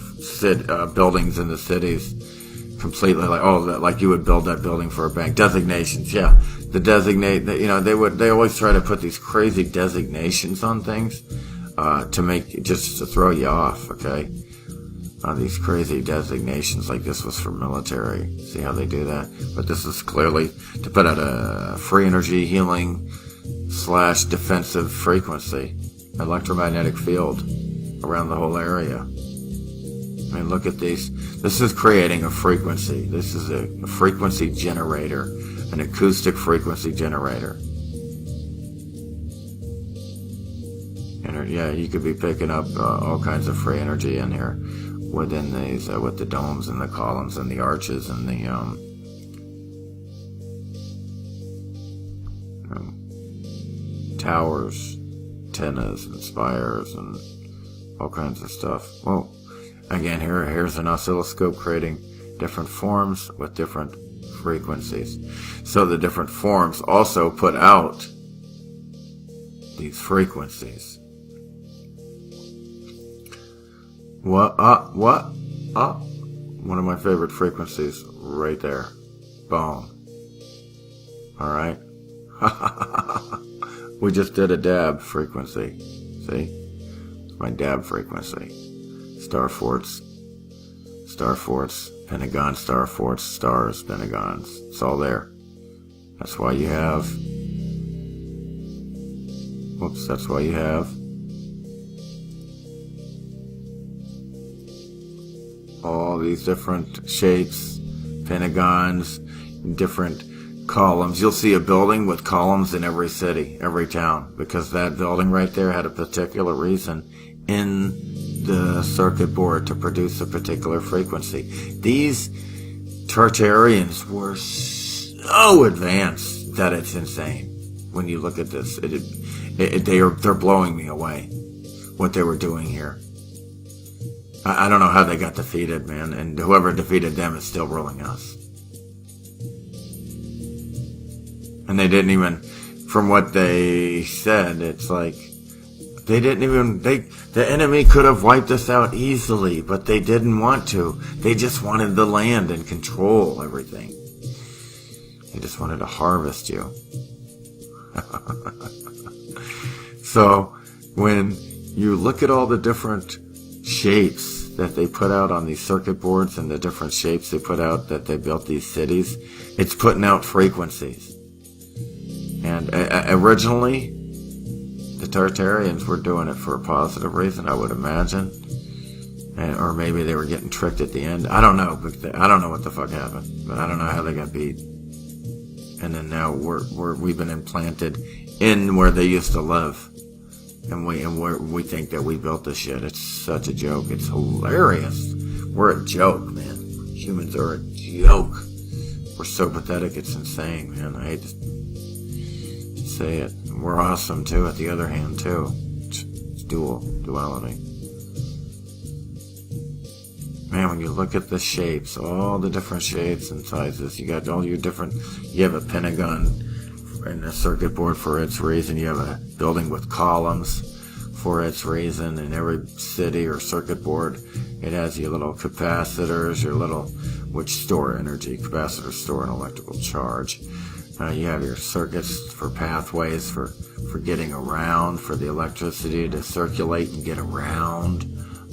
buildings in the cities completely like you would build that building for a bank. Designations, yeah. They always try to put these crazy designations on things to throw you off, okay? These crazy designations, like this was for military. See how they do that? But this is clearly to put out a free energy healing / defensive frequency, electromagnetic field around the whole area. I mean, look at these. This is creating a frequency. This is a frequency generator, an acoustic frequency generator. And yeah, you could be picking up all kinds of free energy in here within these, with the domes and the columns and the arches and the towers, antennas and spires and all kinds of stuff. Well, again, here's an oscilloscope creating different forms with different frequencies. So the different forms also put out these frequencies. What? One of my favorite frequencies right there. Boom. All right. We just did a dab frequency. See? My dab frequency. Starforts, Pentagon, starforts, stars, pentagons. It's all there. That's why you have. That's why you have all these different shapes, pentagons, different columns. You'll see a building with columns in every city, every town, because that building right there had a particular reason in the circuit board to produce a particular frequency. These Tartarians were so advanced that it's insane. When you look at this, they're blowing me away. what they were doing here. I don't know how they got defeated, man, and whoever defeated them is still ruling us. And they didn't even, from what they said, it's like, they didn't even, the enemy could have wiped us out easily, but they didn't want to. They just wanted the land and control everything. They just wanted to harvest you. So, when you look at all the different shapes that they put out on these circuit boards and the different shapes they put out that they built these cities, it's putting out frequencies. And originally, the Tartarians were doing it for a positive reason, I would imagine. Or maybe they were getting tricked at the end. I don't know. I don't know what the fuck happened. But I don't know how they got beat. And then now we've been implanted in where they used to live. And we think that we built this shit. It's such a joke. It's hilarious. We're a joke, man. Humans are a joke. We're so pathetic, it's insane, man. I hate to say it. We're awesome, too, at the other hand, too. It's duality. Man, when you look at the shapes, all the different shapes and sizes, you got all your different, you have a pentagon in a circuit board for its reason. You have a building with columns for its reason. In every city or circuit board, it has your little capacitors, which store energy. Capacitors store an electrical charge. You have your circuits for pathways, for getting around, for the electricity to circulate and get around,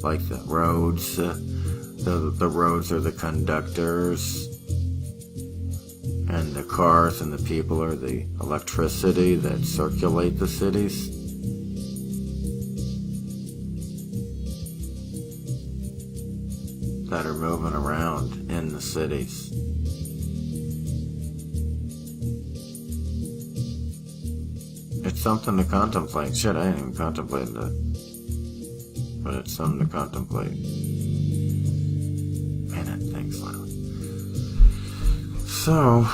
like the roads. The roads are the conductors, and the cars and the people are the electricity that circulate the cities. That are moving around in the cities. It's something to contemplate. Shit, I ain't even contemplated it. But it's something to contemplate. Man, that thing's loud. So,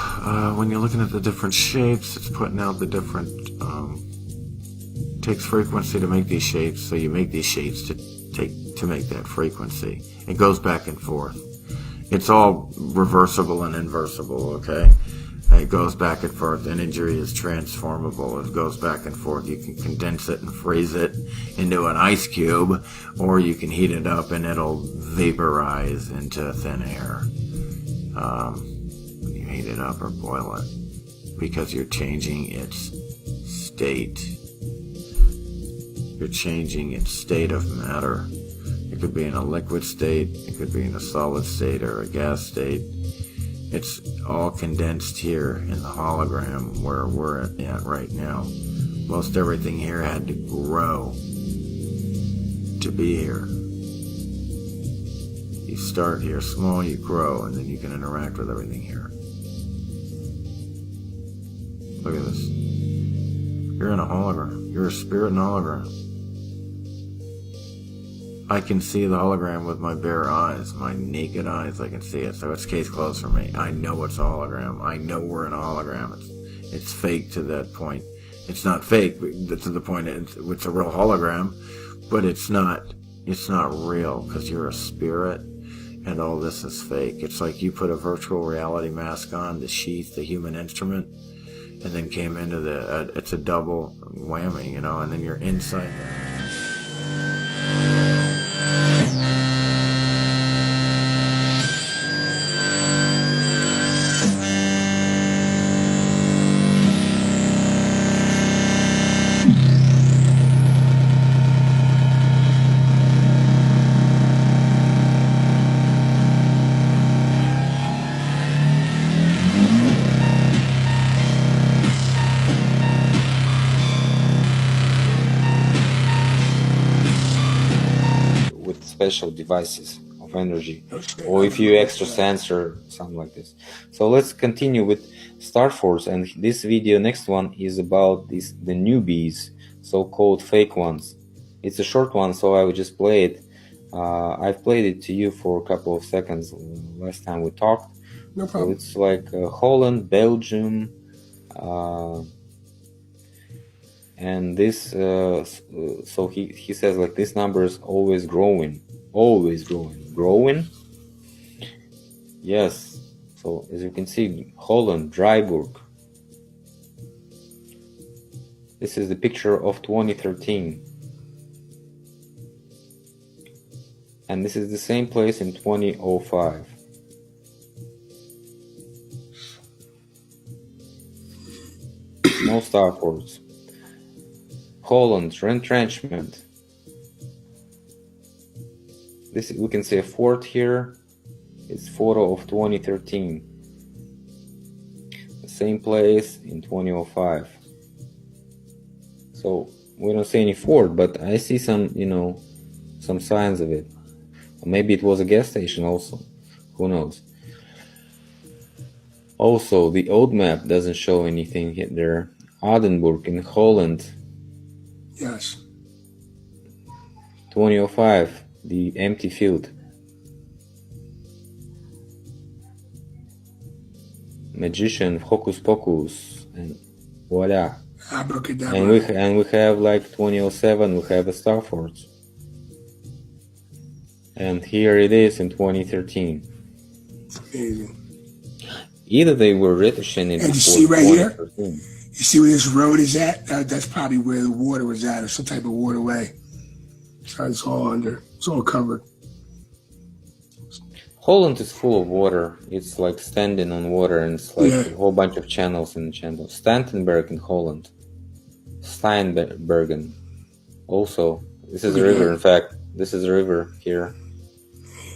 when you're looking at the different shapes, it's putting out the different, takes frequency to make these shapes, so you make these shapes to make that frequency. It goes back and forth. It's all reversible and inversible, okay? It goes back and forth. Energy is transformable. It goes back and forth. You can condense it and freeze it into an ice cube, or you can heat it up and it'll vaporize into thin air. When you heat it up or boil it, because you're changing its state. You're changing its state of matter. It could be in a liquid state, it could be in a solid state or a gas state. It's all condensed here in the hologram where we're at right now. Most everything here had to grow to be here. You start here small, you grow, and then you can interact with everything here. Look at this. You're in a hologram. You're a spirit in a hologram. I can see the hologram with my bare eyes, my naked eyes. I can see it, so it's case closed for me. I know it's a hologram. I know we're in a hologram. It's fake to that point. It's not fake to the point it's a real hologram, but it's not real because you're a spirit, and all this is fake. It's like you put a virtual reality mask on, the sheath, the human instrument, and then came into it's a double whammy, and then you're inside there. Special devices of energy, or if you extra sensor, something like this. So let's continue with Starforts, and this video, next one, is about the newbies, so-called fake ones. It's a short one, so I will just play it. I've played it to you for a couple of seconds last time we talked. No problem. So it's like Holland, Belgium, and this so he says like this number is always growing. Yes. So as you can see, Holland, Dryburg. This is the picture of 2013. And this is the same place in 2005. No starports. Holland, retrenchment. This we can see a fort here. It's photo of 2013. The same place in 2005. So we don't see any fort, but I see some, you know, some signs of it. Maybe it was a gas station also. Who knows? Also, the old map doesn't show anything there. Adenburg in Holland. Yes. 2005, the empty field. Magician, Hocus Pocus, and voila. Abracadabra. And we have like 2007, we have a Starforts. And here it is in 2013. Amazing. Either they were retouching it. And you see right here? You see where this road is at? That's probably where the water was at, or some type of waterway. So it's all covered. Holland is full of water. It's like standing on water, and it's like a whole bunch of channels in the channel. Stantenberg in Holland. Steinbergen. Also, this is a river, in fact. This is a river here.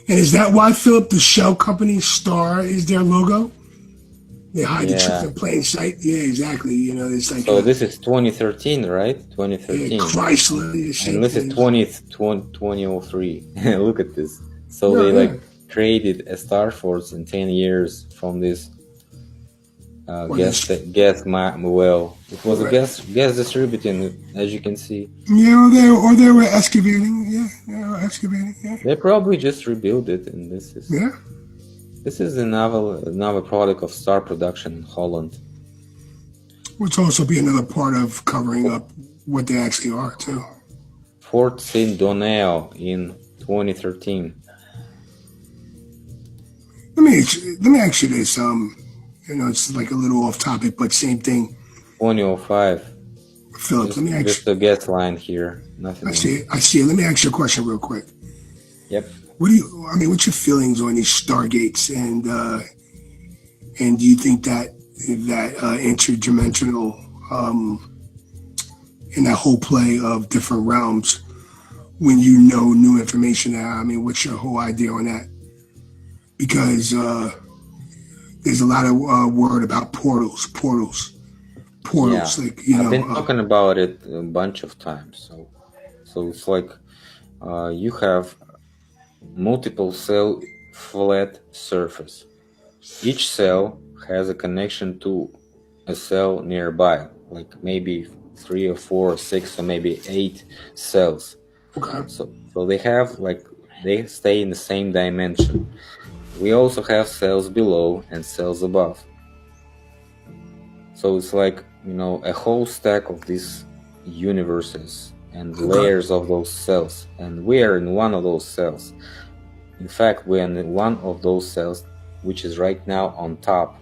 And is that why, Philip, the shell company Star is their logo? They hide the truth in plain sight. Yeah, exactly. You know, it's like. So this is 2013, right? 2013. Yeah, Chrysler. And this is 2003. Look at this. So they like created a Starforts in 10 years from this gas well. It was a gas distributing, as you can see. Yeah, or they were excavating. Yeah, they were excavating. Yeah. They probably just rebuilt it, and this is. Yeah. This is another product of Star production in Holland. Which also be another part of covering up what they actually are too. Fort Saint Donau in 2013. Let me ask you this. You know, it's like a little off topic, but same thing. 2005. Philip, let me ask you. Just a gas line here. Nothing. I see it. Let me ask you a question real quick. Yep. What's your feelings on these stargates, and do you think that interdimensional in that whole play of different realms, when you know new information now, what's your whole idea on that? Because there's a lot of word about portals. Yeah. Like, I've been talking about it a bunch of times. So it's like you have multiple cell flat surface. Each cell has a connection to a cell nearby, like maybe 3 or 4 or 6 or maybe 8 cells. Okay. So they stay in the same dimension. We also have cells below and cells above. So it's like, you know, a whole stack of these universes and layers of those cells, and we are in one of those cells. In fact, we are in one of those cells, which is right now on top.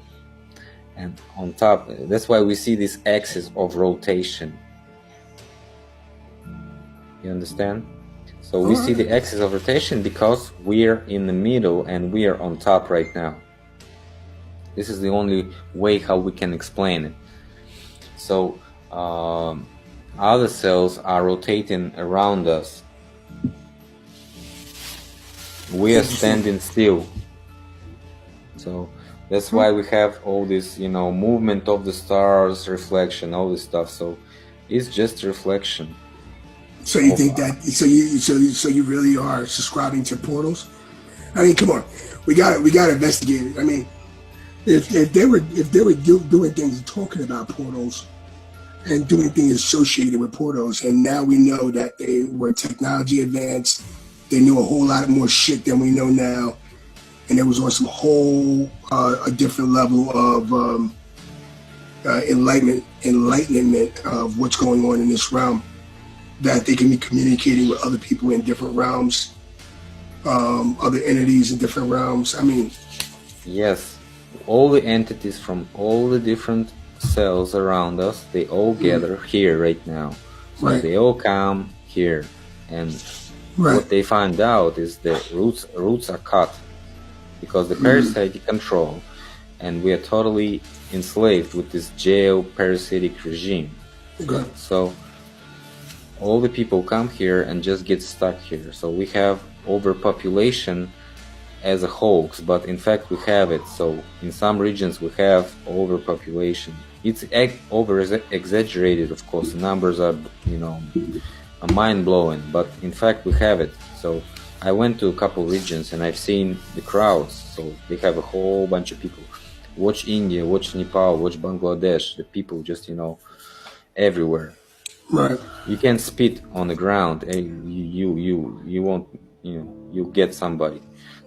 And on top, that's why we see this axis of rotation. You understand? So we see the axis of rotation because we are in the middle and we are on top right now. This is the only way how we can explain it. So other cells are rotating around us. We are standing still. So that's why we have all this, you know, movement of the stars, reflection, all this stuff. So it's just reflection. So you think that? So you really are subscribing to portals? I mean, come on, we got to investigate it. I mean, if they were doing things, talking about portals, and doing things associated with portals, and now we know that they were technology advanced, they knew a whole lot more shit than we know now, and it was on some whole a different level of enlightenment of what's going on in this realm, that they can be communicating with other people in different realms, other entities in different realms. I mean, yes, all the entities from all the different cells around us, they all gather here right now. So right. they all come here, and what they find out is the roots are cut because the parasitic control, and we are totally enslaved with this geo-parasitic regime. Okay. So all the people come here and just get stuck here. So we have overpopulation as a hoax, but in fact we have it. So in some regions we have overpopulation. It's over exaggerated, of course. The numbers are, you know, mind blowing, but in fact we have it. So I went to a couple regions and I've seen the crowds. So they have a whole bunch of people. Watch India, watch Nepal, watch Bangladesh. The people just, you know, everywhere. Right. You can spit on the ground and you won't, you know, you'll get somebody.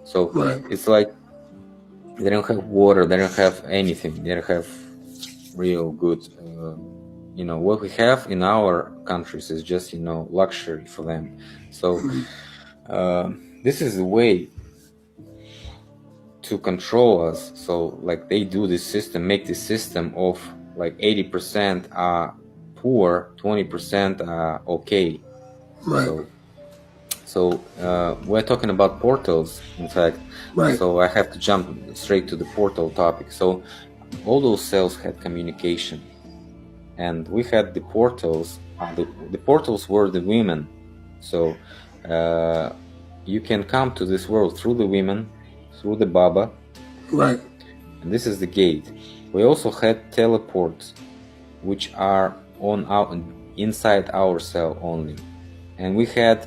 So it's like they don't have water, they don't have anything, they don't have real good, you know, what we have in our countries is just, you know, luxury for them. So this is the way to control us. So like they do this system, make this system of like 80% are poor, 20% are okay. Right. So we're talking about portals, in fact. Right. So I have to jump straight to the portal topic. So all those cells had communication, and we had the portals. The portals were the women. So you can come to this world through the women, through the Baba. Right. And this is the gate. We also had teleports, which are on inside our cell only. And we had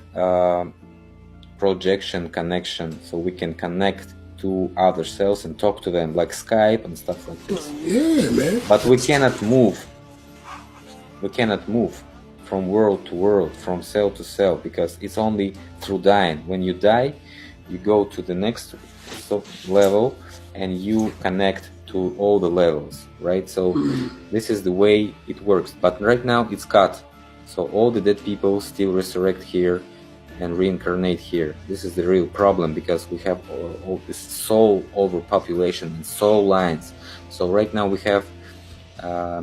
projection connection, so we can connect to other cells and talk to them, like Skype and stuff like this. Yeah, man. But we cannot move. We cannot move from world to world, from cell to cell, because it's only through dying. When you die, you go to the next level and you connect to all the levels, right? So this is the way it works. But right now it's cut. So all the dead people still resurrect here and reincarnate here. This is the real problem, because we have all this soul overpopulation and soul lines. So right now we have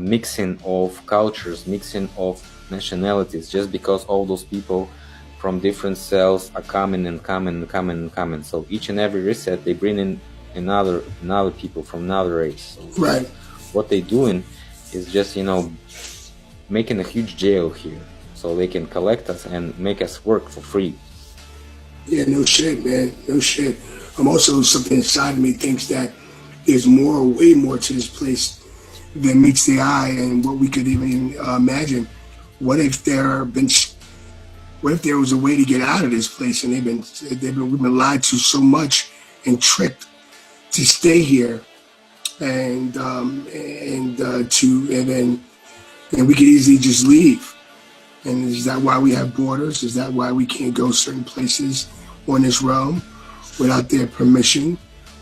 mixing of cultures, mixing of nationalities, just because all those people from different cells are coming and coming and coming and coming. So each and every reset, they bring in another people from another race. So right. What they're doing is just, you know, making a huge jail here, so they can collect us and make us work for free. Yeah, no shit, man. No shit. I'm also, something inside of me thinks that there's more, way more to this place than meets the eye and what we could even imagine. What if what if there was a way to get out of this place, and we've been lied to so much and tricked to stay here, and we could easily just leave. And is that why we have borders? Is that why we can't go certain places on this realm without their permission,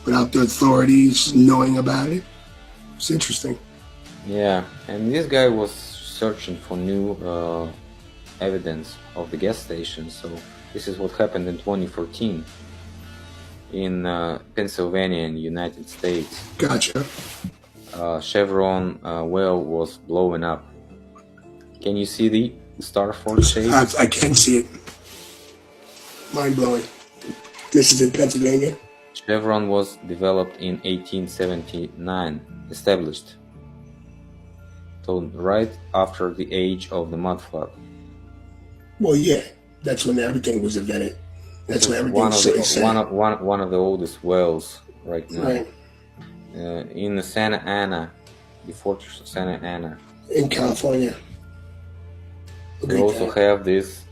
without the authorities knowing about it? It's interesting. Yeah, and this guy was searching for new evidence of the gas station. So this is what happened in 2014 in Pennsylvania in the United States. Gotcha. Chevron well was blowing up. Can you see the Starforts shape? I can see it. Mind blowing. This is in Pennsylvania. Chevron was developed in 1879, established. So right after the age of the mud flood. Well, yeah, that's when everything was invented. That's when everything was one of the oldest wells right now. Right. In Santa Ana, the fortress of Santa Ana. In California. We also have this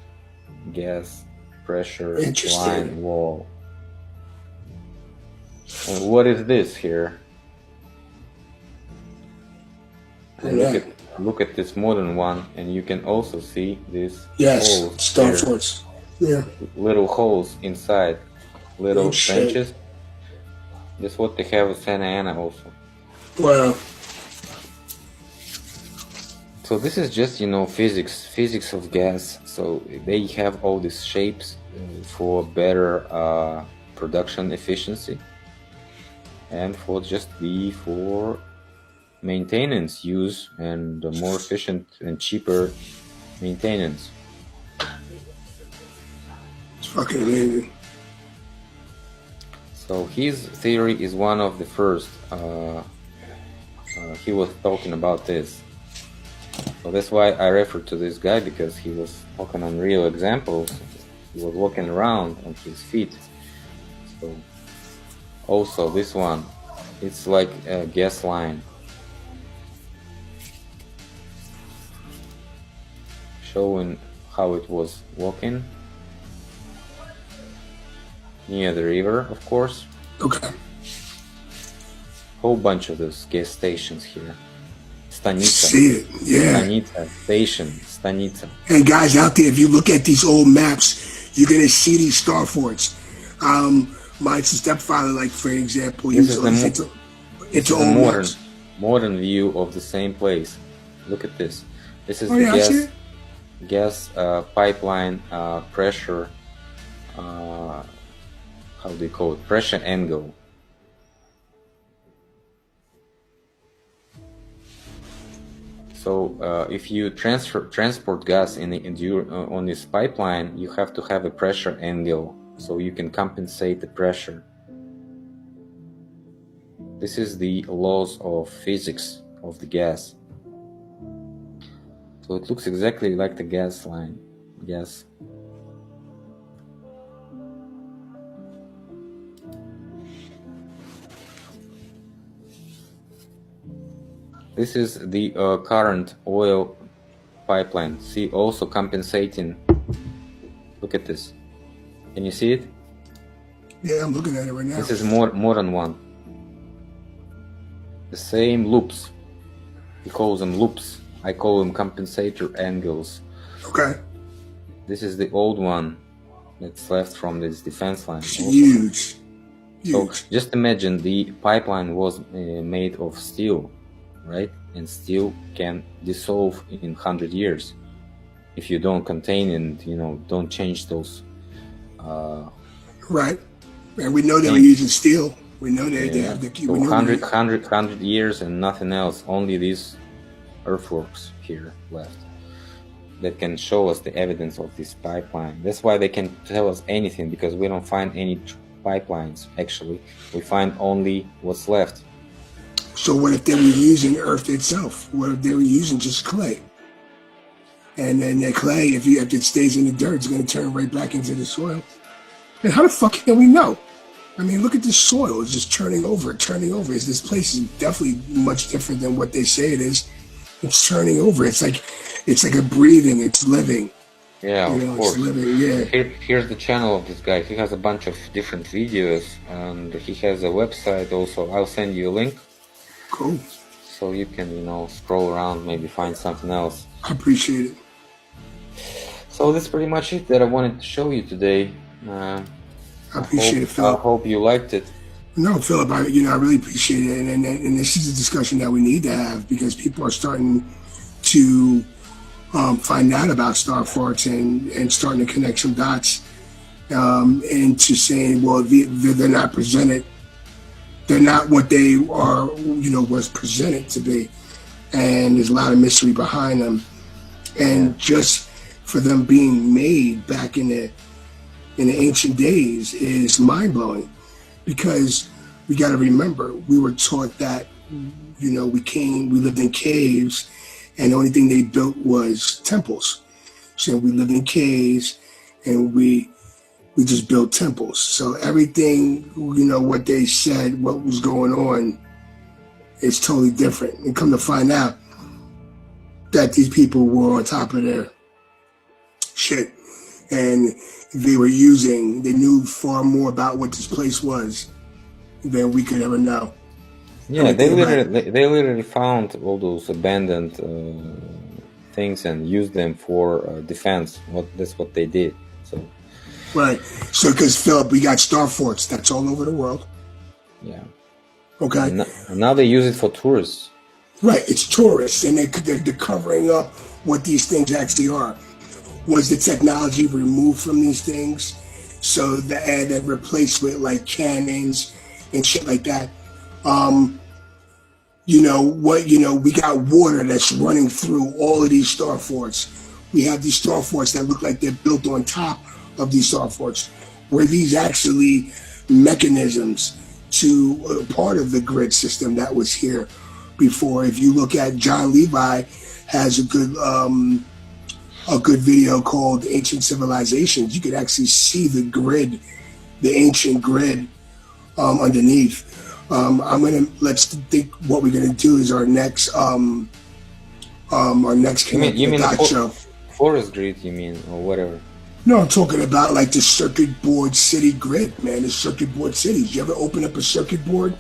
gas pressure line wall. And what is this here? And look at this modern one, and you can also see this. Yes, Starforts. Yeah. Little holes inside, little trenches. That's what they have in Santa Ana also. Wow. So this is just, you know, physics of gas. So they have all these shapes for better production efficiency and for maintenance use and more efficient and cheaper maintenance. It's fucking amazing. So his theory is one of the first. He was talking about this. So that's why I refer to this guy, because he was talking on real examples. He was walking around on his feet. So also this one, it's like a gas line. Showing how it was walking near the river, of course. Okay. Whole bunch of those gas stations here. Stanitsa. See it, yeah. Stanitsa station, Stanitsa. And guys out there, if you look at these old maps, you're gonna see these starforts. My stepfather, like for example, he was into old modern view of the same place. Look at this. This is gas pipeline pressure. How do you call it? Pressure angle. So if you transport gas on this pipeline, you have to have a pressure angle so you can compensate the pressure. This is the laws of physics of the gas. So it looks exactly like the gas line. Gas. This is the current oil pipeline. See, also compensating. Look at this. Can you see it? Yeah, I'm looking at it right now. This is modern one. The same loops. He calls them loops. I call them compensator angles. Okay. This is the old one that's left from this defense line. It's huge. So just imagine the pipeline was made of steel, right? And steel can dissolve in 100 years if you don't contain and, you know, don't change those. Right. And we know they were using steel. We know they have the so 100 years and nothing else. Only these earthworks here left that can show us the evidence of this pipeline. That's why they can tell us anything, because we don't find any pipelines actually. We find only what's left. So what if they were using earth itself? What if they were using just clay? And then that clay, if it stays in the dirt, it's going to turn right back into the soil. And how the fuck can we know? I mean, look at this soil. It's just turning over. This place is definitely much different than what they say it is. It's turning over. It's like a breathing. It's living. Yeah, of course. It's living. Yeah. Here's the channel of this guy. He has a bunch of different videos, and he has a website also. I'll send you a link. Cool. So you can, you know, scroll around, maybe find something else. I appreciate it. So that's pretty much it that I wanted to show you today. I appreciate it, Philip. I hope you liked it. No, Philip, I really appreciate it, and this is a discussion that we need to have, because people are starting to find out about Starforts and starting to connect some dots into saying, well, they're not presented. They're not what they are, was presented to be, and there's a lot of mystery behind them. And just for them being made back in the ancient days is mind-blowing, because we got to remember, we were taught that, we lived in caves, and the only thing they built was temples. So we lived in caves, and we just built temples. So everything, what they said, what was going on, is totally different. And come to find out that these people were on top of their shit, and they knew far more about what this place was than we could ever know. Yeah, they literally found all those abandoned things and used them for defense. That's what they did. So. Right. So, because Philip, we got Starforts that's all over the world. Yeah. Okay. And now they use it for tourists. Right, it's tourists, and they're covering up what these things actually are. Was the technology removed from these things, so that and then replaced with like cannons and shit like that? We got water that's running through all of these star forts. We have these star forts that look like they're built on top of these star forts. Were these actually mechanisms to part of the grid system that was here before? If you look at John Levi has a good video called Ancient Civilizations. You could actually see the grid, the ancient grid underneath. Let's think what we're gonna do is our next You mean dot show. forest grid? You mean or whatever? No, I'm talking about like the circuit board city grid, man. The circuit board cities. You ever open up a circuit board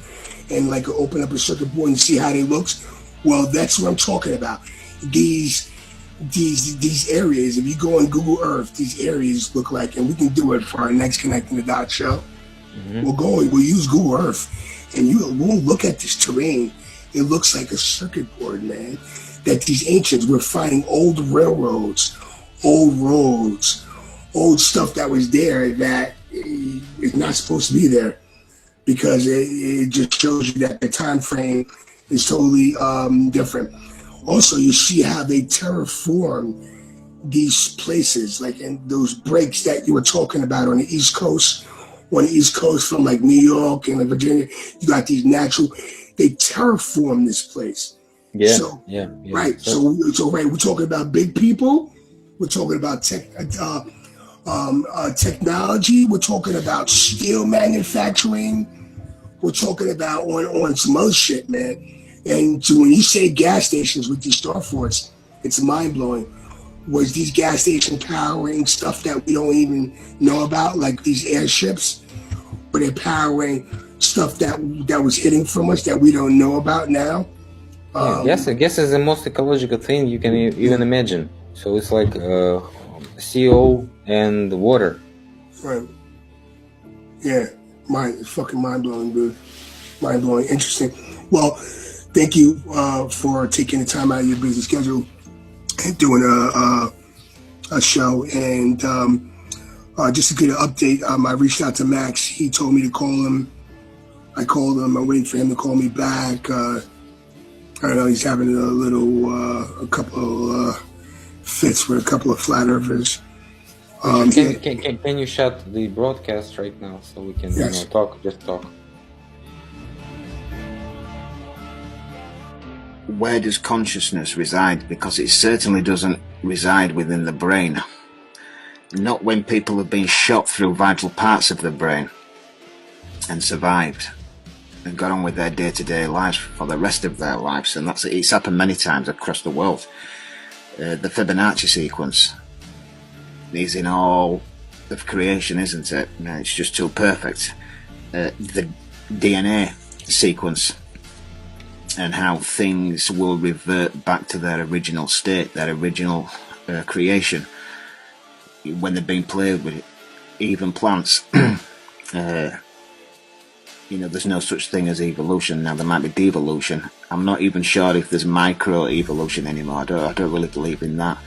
and open up a circuit board and see how they looks? Well, that's what I'm talking about. These areas. If you go on Google Earth, these areas look like, and we can do it for our next Connecting the Dots show. We'll use Google Earth, and we'll look at this terrain. It looks like a circuit board, man. That these ancients were finding old railroads, old roads, old stuff that was there that is not supposed to be there, because it just shows you that the time frame is totally different. Also, you see how they terraform these places, like in those breaks that you were talking about on the East Coast, from like New York and like Virginia. You got these they terraform this place. Yeah, so, yeah. Right. So right, we're talking about big people. We're talking about technology. We're talking about steel manufacturing. We're talking about on some other shit, man. And so when you say gas stations with these Starforts, it's mind blowing. Was these gas station powering stuff that we don't even know about, like these airships? Were they powering stuff that was hidden from us that we don't know about now? I guess it's the most ecological thing you can even imagine. So it's like CO and water. Right. Yeah. It's fucking mind blowing, dude. Mind blowing. Interesting. Well, thank you for taking the time out of your busy schedule and doing a show. And just to get an update, I reached out to Max. He told me to call him. I called him. I'm waiting for him to call me back. I don't know. He's having a couple fits with a couple of flat earthers. Can you shut the broadcast right now so we can talk? Just talk. Where does consciousness reside? Because it certainly doesn't reside within the brain. Not when people have been shot through vital parts of the brain and survived and got on with their day-to-day lives for the rest of their lives. And it's happened many times across the world. The Fibonacci sequence is in all of creation, isn't it? It's just too perfect. The DNA sequence and how things will revert back to their original state, their original creation, when they're being played with. Even plants, there's no such thing as evolution. Now there might be devolution. I'm not even sure if there's micro-evolution anymore. I don't really believe in that.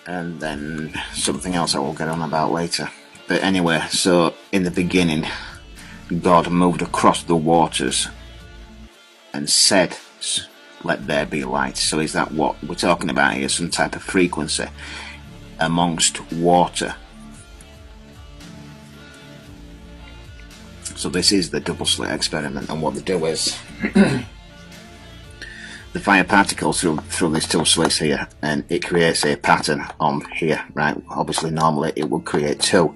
And then something else I will get on about later. But anyway, so in the beginning, God moved across the waters and said, let there be light. So is that what we're talking about here? Some type of frequency amongst water. So this is the double slit experiment, and what they do is they fire particles through these two slits here, and it creates a pattern on here, right? Obviously normally it would create two,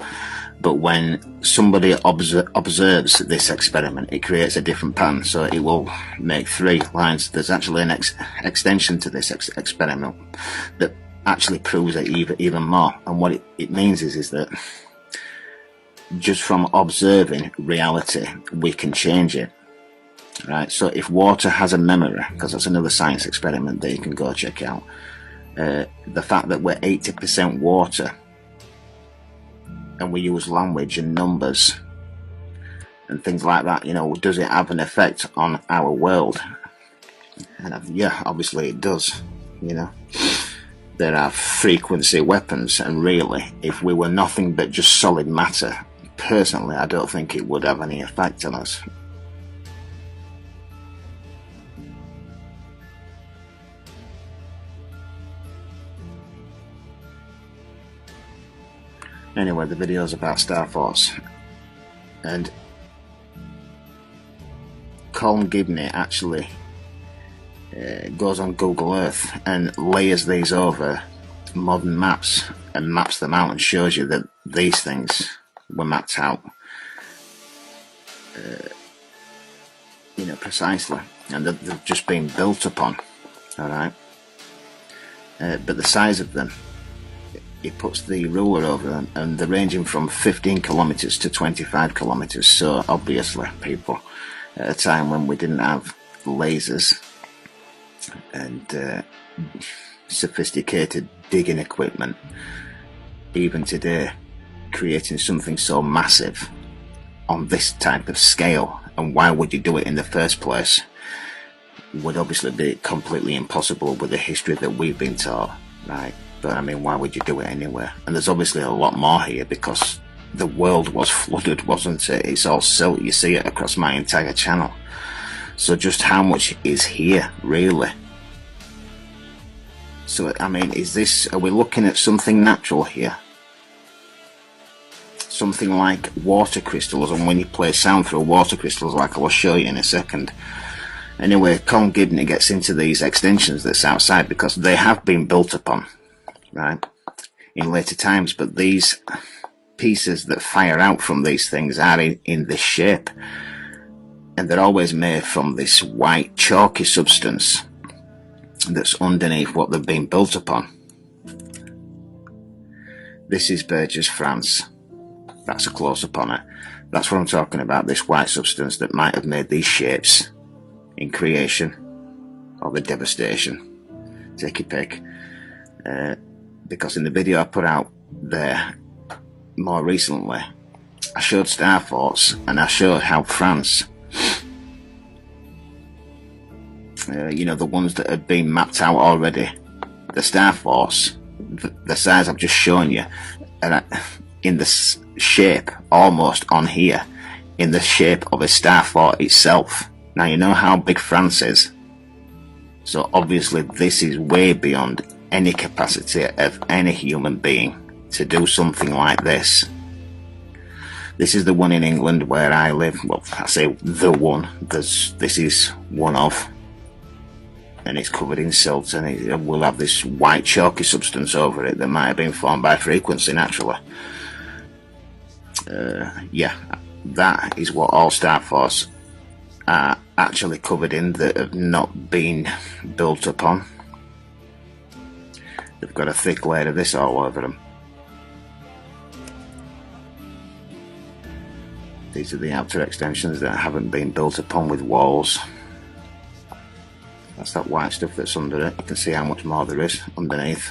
but when somebody observes this experiment, it creates a different pattern, so it will make three lines. There's actually an extension to this experiment that actually proves it even more, and what it means is that just from observing reality, we can change it, right? So if water has a memory, because that's another science experiment that you can go check out, the fact that we're 80% water and we use language and numbers and things like that, you know, does it have an effect on our world? And yeah, obviously it does, you know. There are frequency weapons, and really, if we were nothing but just solid matter, personally, I don't think it would have any effect on us. Anyway, the video's about Starforts, and Colin Gibney actually goes on Google Earth and layers these over modern maps and maps them out and shows you that these things were mapped out, you know, precisely, and that they've just been built upon. All right, but the size of them, he puts the ruler over them, and they're ranging from 15 kilometers to 25 kilometers. So obviously, people, at a time when we didn't have lasers and sophisticated digging equipment, even today, creating something so massive on this type of scale, and why would you do it in the first place, would obviously be completely impossible with the history that we've been taught, right? But I mean, why would you do it anyway? And there's obviously a lot more here, because the world was flooded, wasn't it? It's all silt. You see it across my entire channel. So just how much is here, really? So, I mean, are we looking at something natural here? Something like water crystals, and when you play sound through water crystals, like I will show you in a second. Anyway, Colin Gibney gets into these extensions that's outside, because they have been built upon, right, in later times, but these pieces that fire out from these things are in this shape, and they're always made from this white chalky substance that's underneath what they've been built upon. This is Burgess, France. That's a close-up on it. That's what I'm talking about, this white substance that might have made these shapes in creation, or the devastation. Take your pick. Because in the video I put out there more recently, I showed Starforts, and I showed how France, you know, the ones that had been mapped out already, the Starforts, the size I've just shown you, and in the shape, almost on here, in the shape of a Starfort itself. Now you know how big France is, so obviously this is way beyond any capacity of any human being to do something like this. This is the one in England where I live. Well, I say the one. This is one of, and it's covered in silt, and it will have this white chalky substance over it that might have been formed by frequency naturally. Yeah, that is what all Starforts are actually covered in, that have not been built upon. They've got a thick layer of this all over them. These are the outer extensions that haven't been built upon with walls. That's that white stuff that's under it. You can see how much more there is underneath.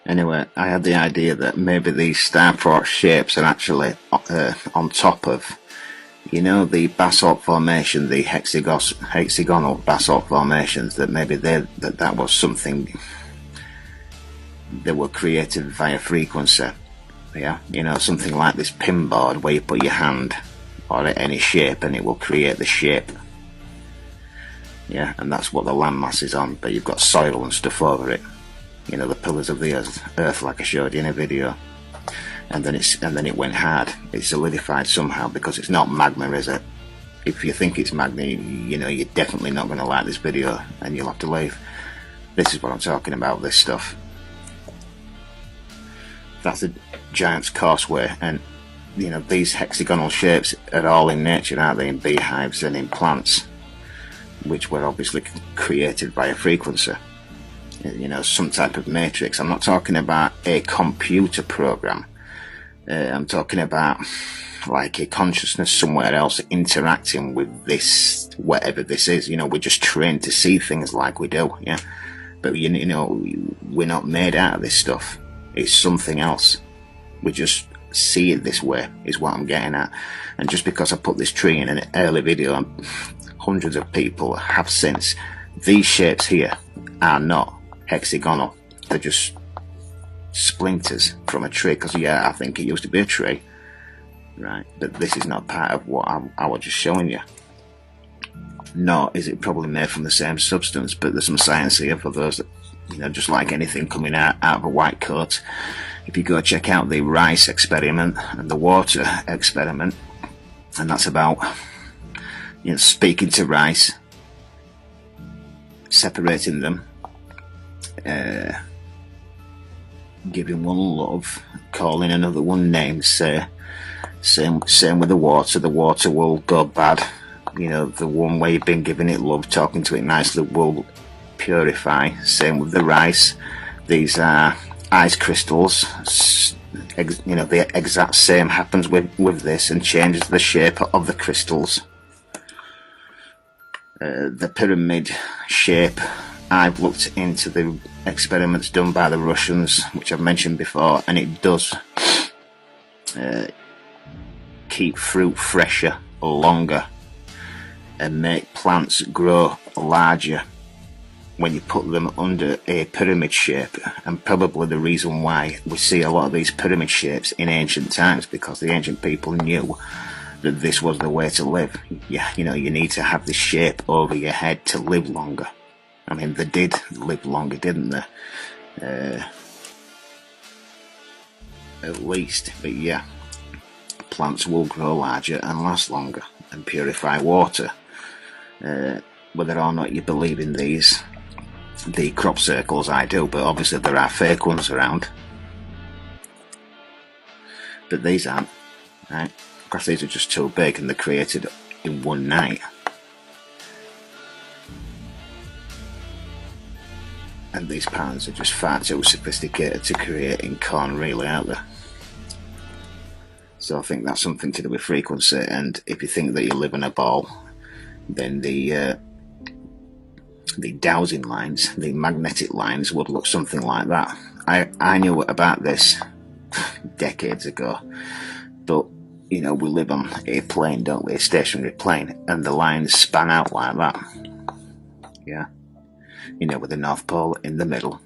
Anyway, I had the idea that maybe these Starfort shapes are actually on top of, you know, the basalt formation, the hexagonal basalt formations, that maybe that was something that were created via frequency. Yeah, you know, something like this pin board where you put your hand or any shape and it will create the shape. Yeah, and that's what the landmass is on, but you've got soil and stuff over it. You know, the pillars of the earth, like I showed you in a video. And then it went hard. It solidified somehow, because it's not magma, is it? If you think it's magma, you know, you're definitely not going to like this video, and you'll have to leave. This is what I'm talking about, this stuff. That's a giant's causeway, and you know, these hexagonal shapes are all in nature, aren't they? In beehives and in plants, which were obviously created by a frequency. You know, some type of matrix. I'm not talking about a computer program. I'm talking about like a consciousness somewhere else interacting with this, whatever this is. You know, we're just trained to see things like we do, yeah. But you know, we're not made out of this stuff. It's something else. We just see it this way, is what I'm getting at. And just because I put this tree in an early video, hundreds of people have since. These shapes here are not hexagonal. They're just splinters from a tree, because yeah, I think it used to be a tree, right? But this is not part of what I was just showing you. Nor is it probably made from the same substance, but there's some science here for those that, you know, just like anything coming out of a white coat. If you go check out the rice experiment and the water experiment, and that's about, you know, speaking to rice, separating them, giving one love, calling another one names, say, same with the water will go bad. You know, the one way you've been giving it love, talking to it nicely, will purify. Same with the rice. These are ice crystals. You know, the exact same happens with this, and changes the shape of the crystals. The pyramid shape, I've looked into the experiments done by the Russians, which I've mentioned before, and it does keep fruit fresher longer and make plants grow larger when you put them under a pyramid shape. And probably the reason why we see a lot of these pyramid shapes in ancient times, because the ancient people knew that this was the way to live. Yeah, you know, you need to have this shape over your head to live longer. I mean, they did live longer, didn't they? At least. But yeah, plants will grow larger and last longer and purify water. Whether or not you believe in these, the crop circles, I do, but obviously there are fake ones around. But these aren't, right? Because these are just too big, and they're created in one night. And these patterns are just far too sophisticated to create in corn, really, aren't they? So I think that's something to do with frequency. And if you think that you live in a ball, then the dowsing lines, the magnetic lines, would look something like that. I knew about this decades ago, but you know, we live on a plane, don't we? A stationary plane, and the lines span out like that. Yeah, you know, with the North Pole in the middle,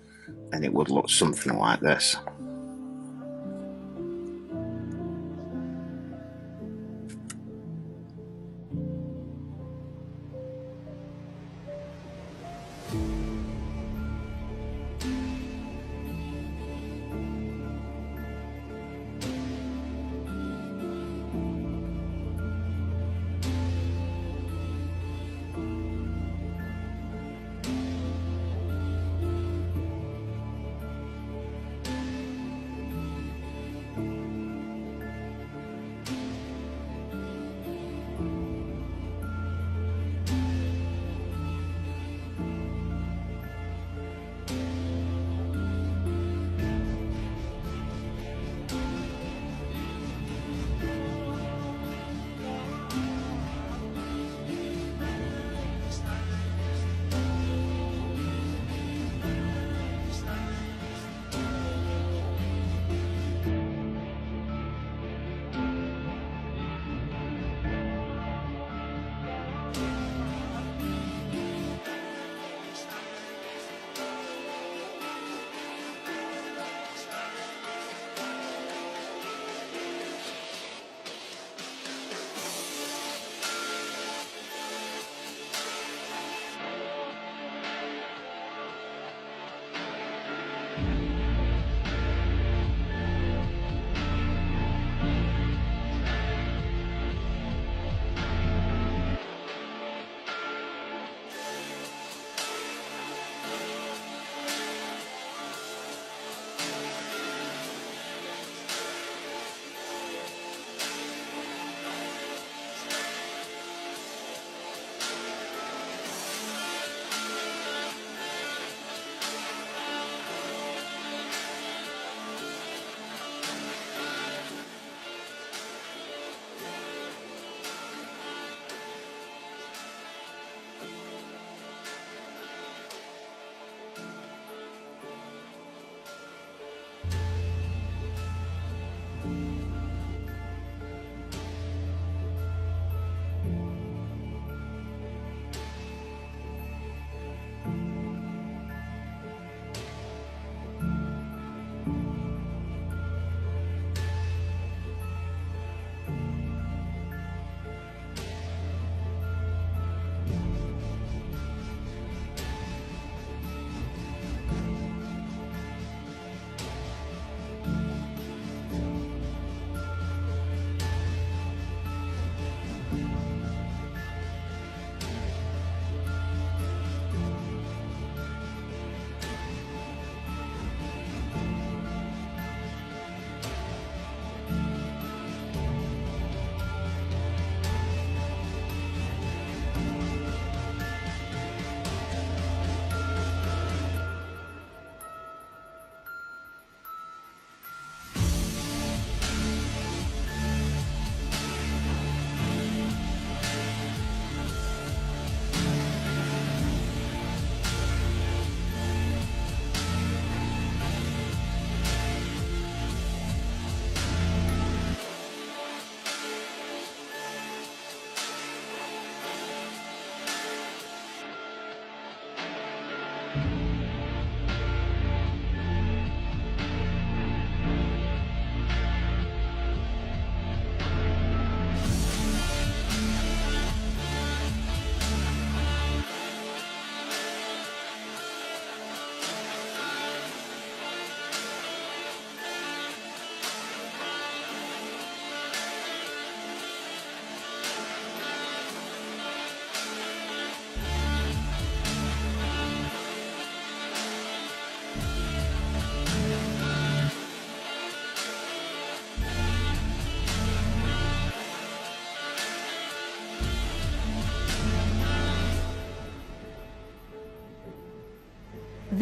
and it would look something like this.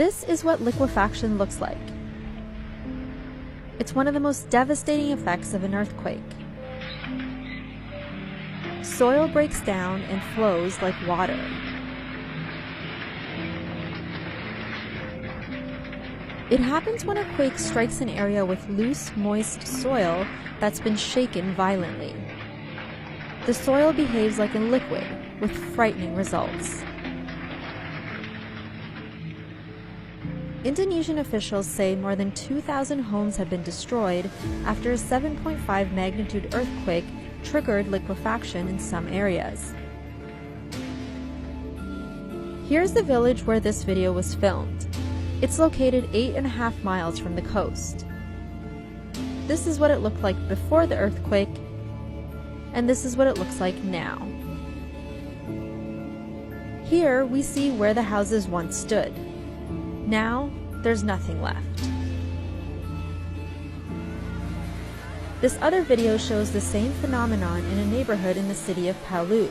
This is what liquefaction looks like. It's one of the most devastating effects of an earthquake. Soil breaks down and flows like water. It happens when a quake strikes an area with loose, moist soil that's been shaken violently. The soil behaves like a liquid, with frightening results. Indonesian officials say more than 2,000 homes have been destroyed after a 7.5 magnitude earthquake triggered liquefaction in some areas. Here's the village where this video was filmed. It's located 8.5 miles from the coast. This is what it looked like before the earthquake, and this is what it looks like now. Here we see where the houses once stood. Now, there's nothing left. This other video shows the same phenomenon in a neighborhood in the city of Palu.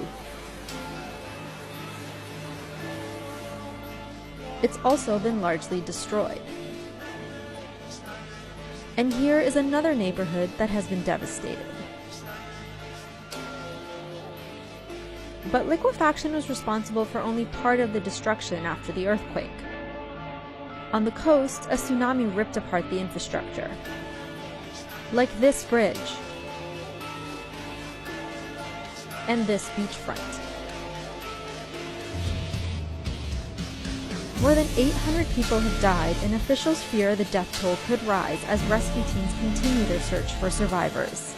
It's also been largely destroyed. And here is another neighborhood that has been devastated. But liquefaction was responsible for only part of the destruction after the earthquake. On the coast, a tsunami ripped apart the infrastructure. Like this bridge. And this beachfront. More than 800 people have died, and officials fear the death toll could rise as rescue teams continue their search for survivors.